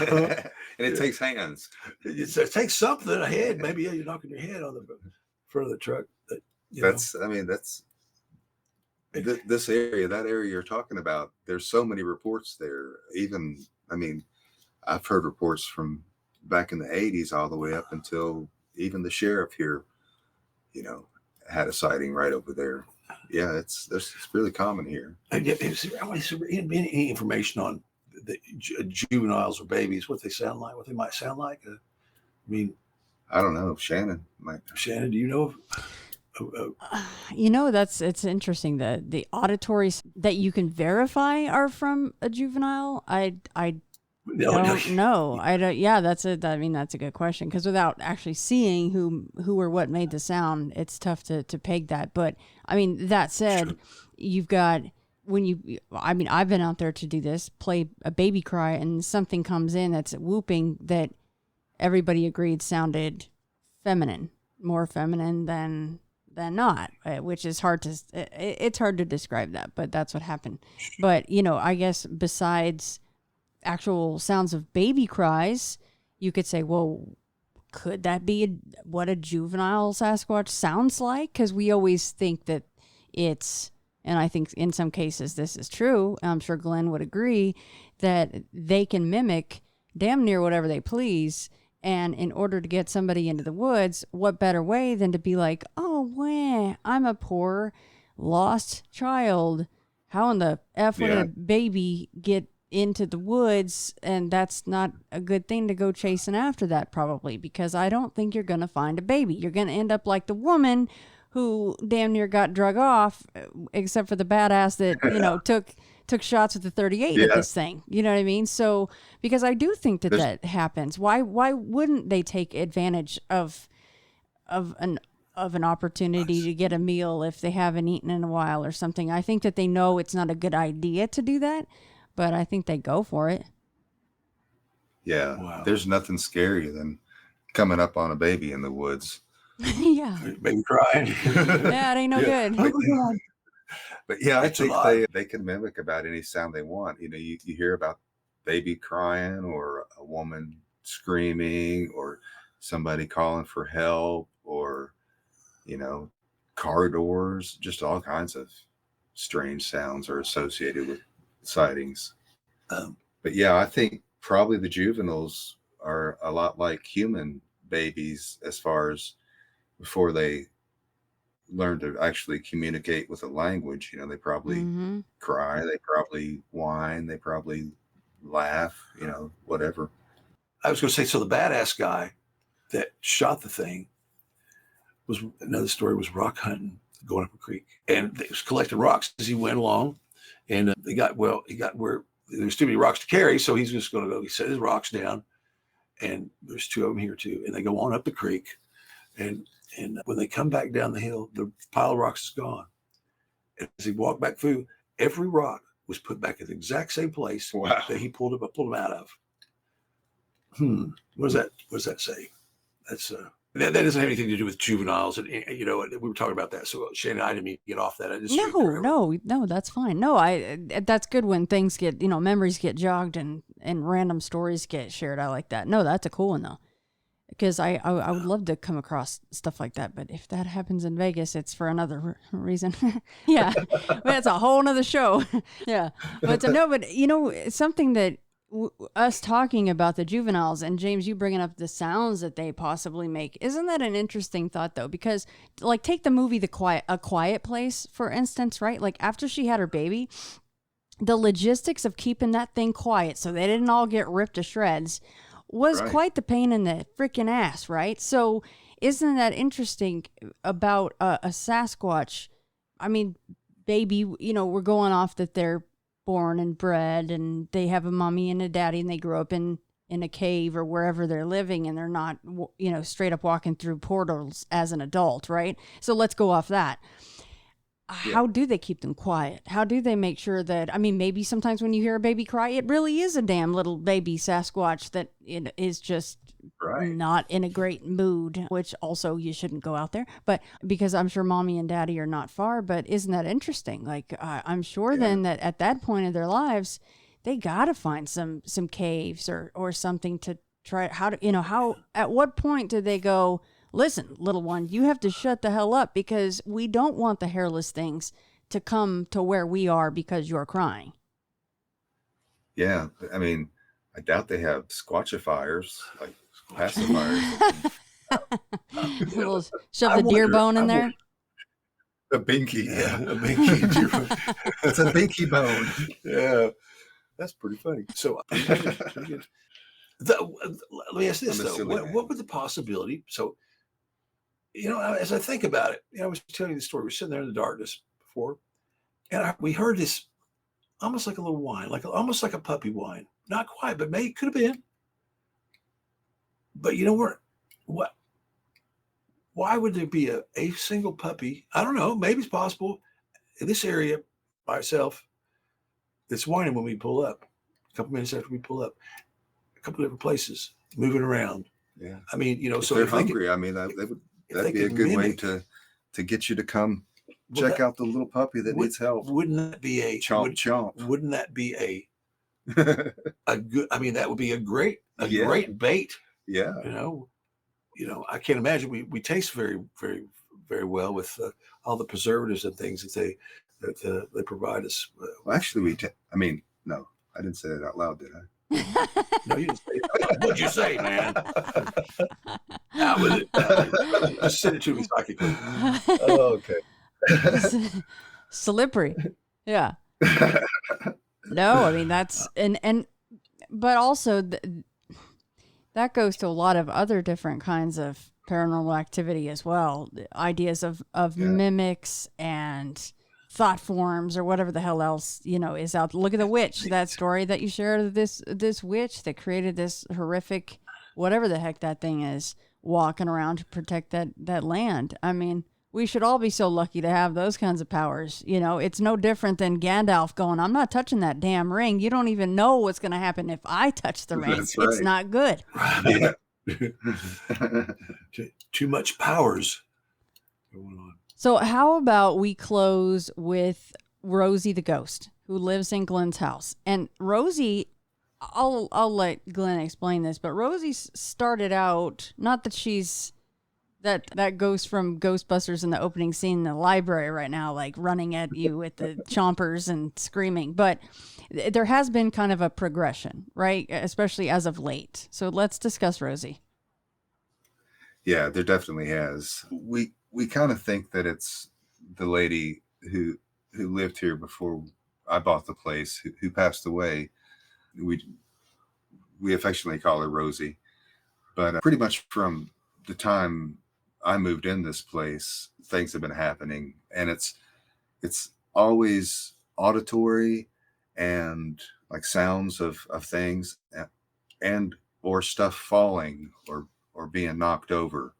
it takes hands. It takes something, a head. Maybe you're knocking your head on the front of the truck. This area, that area you're talking about, there's so many reports there. I've heard reports from back in the 80s all the way up until even the sheriff here, had a sighting right over there. Yeah, it's really common here. Any information on the juveniles or babies, what they sound like, what they might sound like? I don't know. Shannon, do you know? It's interesting that the auditories that you can verify are from a juvenile. I don't know. I don't. Yeah, that's a good question, because without actually seeing who or what made the sound, it's tough to peg that. But that said, you've got I've been out there to do this, play a baby cry, and something comes in that's whooping that everybody agreed sounded feminine, more feminine than not, which is it's hard to describe that, but that's what happened. But I guess besides actual sounds of baby cries, you could say, well, could that be what a juvenile Sasquatch sounds like? Because we always think that it's, and I think in some cases this is true, I'm sure Glenn would agree, that they can mimic damn near whatever they please. And in order to get somebody into the woods, what better way than to be like, oh, I'm a poor lost child. How in the F would a baby get into the woods? And that's not a good thing to go chasing after that, probably, because I don't think you're going to find a baby. You're going to end up like the woman who damn near got drug off, except for the badass that, took shots with the 38 at this thing. You know what I mean? So, because I do think that happens. Why wouldn't they take advantage of an of an opportunity to get a meal if they haven't eaten in a while or something. I think that they know it's not a good idea to do that, but I think they go for it. Yeah. Wow. There's nothing scarier than coming up on a baby in the woods. Yeah. Baby crying. Yeah, it ain't no good. But yeah, I It's a think lot. they can mimic about any sound they want. You know, you hear about baby crying or a woman screaming or somebody calling for help or, you know, car doors, just all kinds of strange sounds are associated with sightings. But yeah, I think probably the juveniles are a lot like human babies as far as before they learn to actually communicate with a language. You know, they probably cry, they probably whine, they probably laugh, you know, whatever. I was going to say, so the badass guy that shot the thing was, another story was rock hunting, going up a creek, and they was collecting rocks as he went along, and he got where there's too many rocks to carry, so he's just going to go. He set his rocks down, and there's two of them here too, and they go on up the creek, and when they come back down the hill, the pile of rocks is gone. And as he walked back through, every rock was put back at the exact same place that he pulled them out of. What does that say? That's that doesn't have anything to do with juveniles, and you know we were talking about that. So Shannon, I didn't mean to get off that. No, that's fine. No, that's good when things get, you know, memories get jogged and random stories get shared. I like that. No, that's a cool one though, because I would love to come across stuff like that. But if that happens in Vegas, it's for another reason. Yeah, that's a whole nother show. Yeah, but no, but you know, something that us talking about the juveniles and James, you bringing up the sounds that they possibly make. Isn't that an interesting thought though? Because like take the movie A Quiet Place, for instance, right? Like after she had her baby, the logistics of keeping that thing quiet so they didn't all get ripped to shreds was quite the pain in the freaking ass, right? So isn't that interesting about a Sasquatch? I mean, baby, you know, we're going off that they're born and bred and they have a mommy and a daddy and they grew up in a cave or wherever they're living and they're not, you know, straight up walking through portals as an adult, right? So let's go off that. How do they keep them quiet? How do they make sure that, I mean, maybe sometimes when you hear a baby cry, it really is a damn little baby Sasquatch that is just not in a great mood, which also you shouldn't go out there. But because I'm sure mommy and daddy are not far, but isn't that interesting? Like, I'm sure then that at that point of their lives, they got to find some caves or something to try. At what point do they go, listen, little one, you have to shut the hell up because we don't want the hairless things to come to where we are because you're crying. Yeah. I mean, I doubt they have squatchifiers, like pacifiers. Shove the deer bone in there. A binky. Yeah. A binky. It's a binky bone. Yeah. That's pretty funny. So let me ask this though. What would the possibility? So, you know, as I think about it, you know, I was telling you the story. We're sitting there in the darkness before, and we heard this almost like a little whine, almost like a puppy whine. Not quite, but maybe it could have been. But you know what? Why would there be a single puppy? I don't know. Maybe it's possible in this area by itself. That's whining when we pull up. A couple minutes after we pull up, a couple different places, moving around. Yeah. I mean, you know, so they're hungry. I mean, that'd be a good way to get you to come check out the little puppy that needs help. Wouldn't that be a chomp? Wouldn't that be a good? I mean, that would be a great bait. Yeah. You know, I can't imagine we taste very, very, very well with all the preservatives and things that they provide us. Well, actually, no, I didn't say that out loud, did I? No, you didn't say it. What'd you say, man? How was it? Just send it to me psychically. Oh, okay. Slippery. Yeah. No, I mean, that's, but also that goes to a lot of other different kinds of paranormal activity as well. Ideas of mimics and thought forms or whatever the hell else, you know, is out. Look at the witch, that story that you shared of this witch that created this horrific, whatever the heck that thing is, walking around to protect that land. I mean, we should all be so lucky to have those kinds of powers. You know, it's no different than Gandalf going, I'm not touching that damn ring. You don't even know what's going to happen if I touch the ring. That's right. It's not good. Yeah. Too much powers going on. So how about we close with Rosie the ghost who lives in Glenn's house? And Rosie, I'll let Glenn explain this, but Rosie started out, not that she's that ghost from Ghostbusters in the opening scene in the library right now, like running at you with the chompers and screaming. But there has been kind of a progression, right? Especially as of late. So let's discuss Rosie. Yeah, there definitely has. We kind of think that it's the lady who lived here before I bought the place, who passed away. We affectionately call her Rosie. But pretty much from the time I moved in this place, things have been happening, and it's always auditory and like sounds of things and or stuff falling or being knocked over.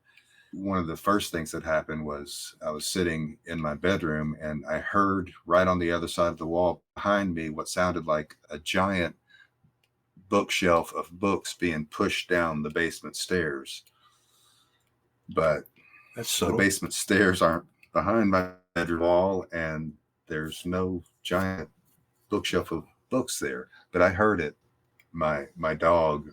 One of the first things that happened was I was sitting in my bedroom and I heard right on the other side of the wall behind me what sounded like a giant bookshelf of books being pushed down the basement stairs. But That's the subtle. basement stairs aren't behind my bedroom wall, and there's no giant bookshelf of books there. But I heard it. My dog,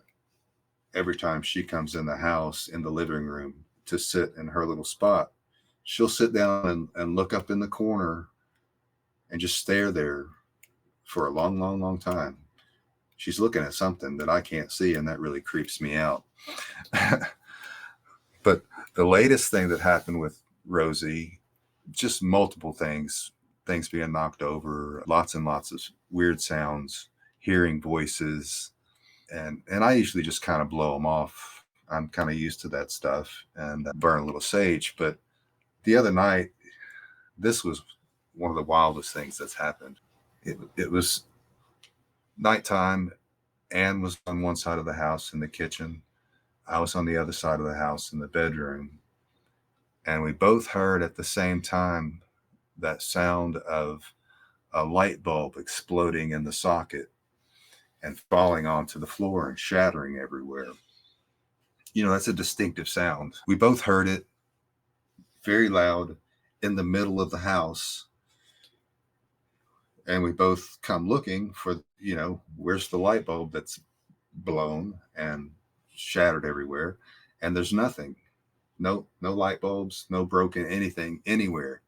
every time she comes in the house in the living room to sit in her little spot, she'll sit down and look up in the corner and just stare there for a long, long, long time. She's looking at something that I can't see, and that really creeps me out. But the latest thing that happened with Rosie, just multiple things being knocked over, lots and lots of weird sounds, hearing voices, and I usually just kind of blow them off. I'm kind of used to that stuff and burn a little sage. But the other night, this was one of the wildest things that's happened. It was nighttime. Anne was on one side of the house in the kitchen. I was on the other side of the house in the bedroom. And we both heard at the same time that sound of a light bulb exploding in the socket and falling onto the floor and shattering everywhere. You know, that's a distinctive sound. We both heard it very loud in the middle of the house. And we both come looking for, where's the light bulb that's blown and shattered everywhere. And there's nothing. No light bulbs, no broken anything anywhere.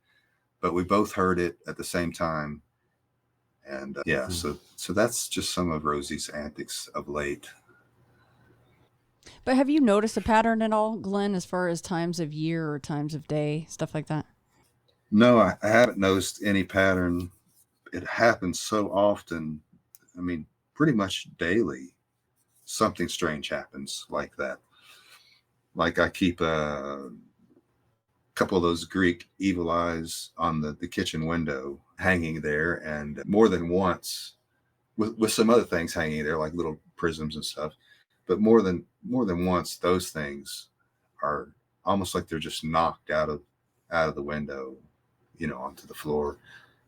But we both heard it at the same time. And so that's just some of Rosie's antics of late. But have you noticed a pattern at all, Glenn, as far as times of year or times of day, stuff like that? No, I haven't noticed any pattern. It happens so often. I mean, pretty much daily, something strange happens like that. Like I keep a couple of those Greek evil eyes on the kitchen window hanging there, and more than once with some other things hanging there, like little prisms and stuff. But more than once, those things are almost like they're just knocked out of the window, onto the floor.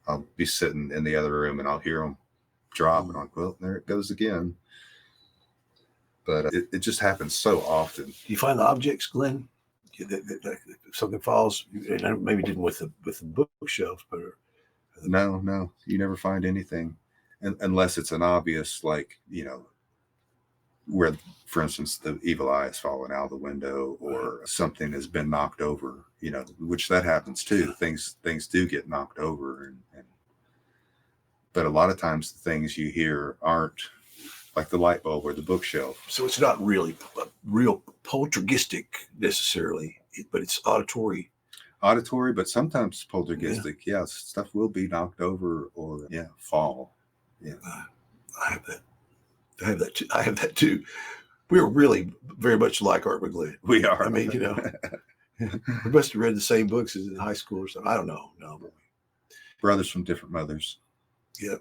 I'll be sitting in the other room and I'll hear them drop, and I'm like, well, there it goes again. But it just happens so often. Do you find the objects, Glenn? If something falls, maybe didn't with the bookshelves, but no, you never find anything, unless it's an obvious, like, where, for instance, the evil eye has fallen out of the window or something has been knocked over, which that happens too. Things do get knocked over, but a lot of times the things you hear aren't like the light bulb or the bookshelf. So it's not really real poltergeistic necessarily, but it's auditory, but sometimes poltergeistic. Yeah, stuff will be knocked over or fall. Yeah, I have that too. We're really very much like Art McGlynn. We are. I mean, we must have read the same books as in high school or something. I don't know. No, brothers from different mothers. Yeah.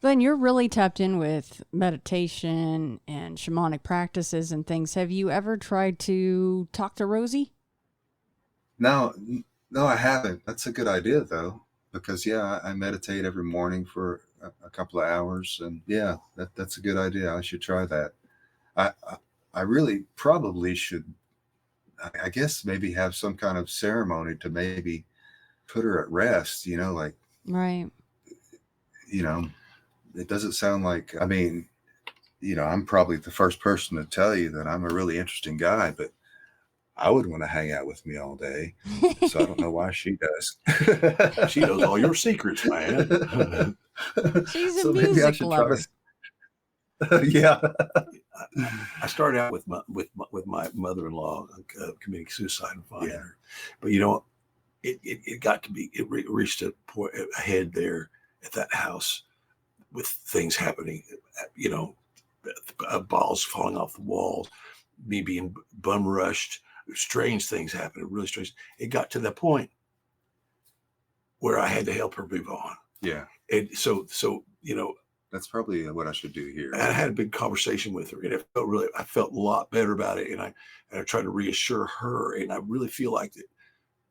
Glenn, you're really tapped in with meditation and shamanic practices and things. Have you ever tried to talk to Rosie? No, no, I haven't. That's a good idea though, because yeah, I meditate every morning for a couple of hours, and yeah, that's a good idea. I should try that. I I really probably should. I guess maybe have some kind of ceremony to maybe put her at rest. Like Right. you know, it doesn't sound like. I mean, I'm probably the first person to tell you that I'm a really interesting guy, but I would want to hang out with me all day. So I don't know why she does. She knows all your secrets, man. She's a So maybe I music should lover. try to. Yeah. I started out with my mother-in-law committing suicide and finding Yeah. her, but it got to be reached a point ahead there at that house with things happening, balls falling off the walls, me being bum rushed, strange things happening, really strange. It got to the point where I had to help her move on. Yeah. And so That's probably what I should do here. I had a big conversation with her, and I felt a lot better about it. And I tried to reassure her, and I really feel like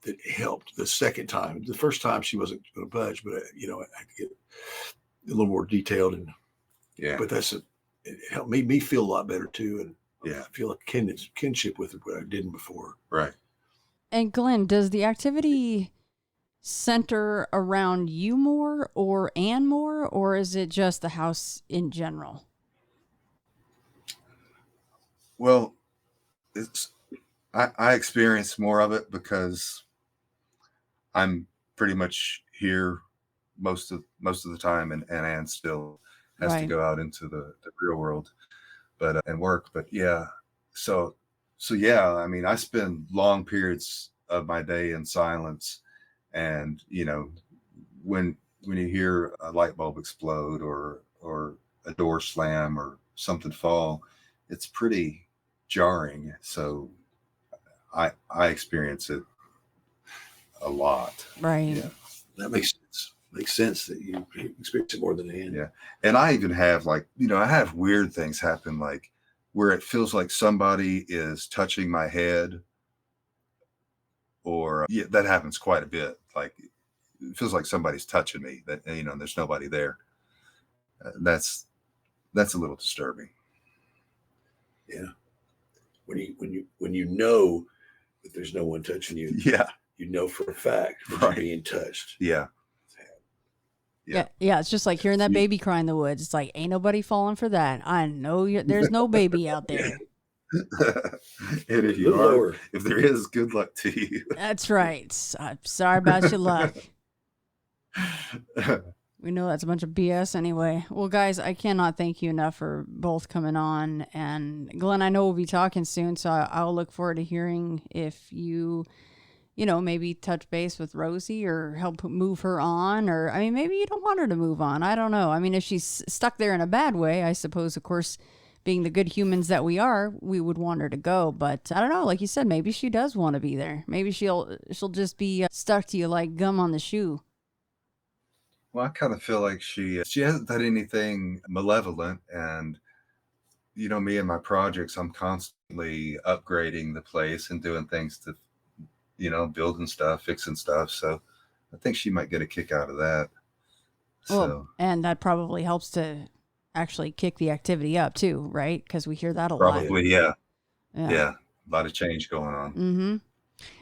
that helped the second time. The first time she wasn't going to budge, but I had to get a little more detailed, and Yeah. but it helped me feel a lot better too, and Yeah. I feel like kinship with her, what I didn't before. Right. And Glenn, does the activity center around you more or is it just the house in general? Well, I experience more of it because I'm pretty much here most of the time, and Ann still has to Right. go out into the real world, but and work. But yeah, so yeah, I mean, I spend long periods of my day in silence, and when you hear a light bulb explode or a door slam or something fall, it's pretty jarring. So I experience it a lot. Right. Yeah, that makes sense. Makes sense that you experience it more than Ann. Yeah. And I even have I have weird things happen, like where it feels like somebody is touching my head, or yeah, that happens quite a bit. Like it feels like somebody's touching me, that there's nobody there. That's a little disturbing. Yeah. When you know that there's no one touching you, Yeah. you know for a fact that Right. you're being touched. Yeah. Yeah, it's just like hearing that baby cry in the woods. It's like, ain't nobody falling for that. I know there's no baby out there. And if A little lower. if there is, good luck to you. That's right. I'm sorry about your luck. We know that's a bunch of BS anyway. Well, guys, I cannot thank you enough for both coming on. And Glenn, I know we'll be talking soon, so I'll look forward to hearing if you maybe touch base with Rosie or help move her on. Or, I mean, maybe you don't want her to move on. I don't know. I mean, if she's stuck there in a bad way, I suppose, of course, being the good humans that we are, we would want her to go. But I don't know. Like you said, maybe she does want to be there. Maybe she'll just be stuck to you like gum on the shoe. Well, I kind of feel like she hasn't done anything malevolent, and me and my projects, I'm constantly upgrading the place and doing things to, building stuff, fixing stuff. So I think she might get a kick out of that. Well, and that probably helps to actually kick the activity up too, right? Because we hear that a lot. Probably, yeah. A lot of change going on. Mm-hmm.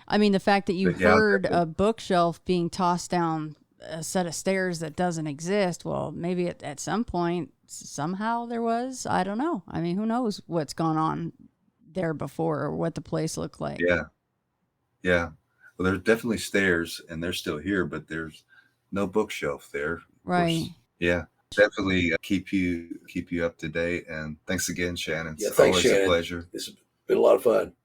I mean, the fact that you heard a bookshelf being tossed down a set of stairs that doesn't exist, well, maybe at some point, somehow there was. I don't know. I mean, who knows what's gone on there before or what the place looked like. Yeah. Yeah. Well, there's definitely stairs, and they're still here, but there's no bookshelf there. Right. Yeah. Definitely keep you up to date. And thanks again, Shannon. Yeah, It's thanks, always Shannon. a pleasure. It's been a lot of fun.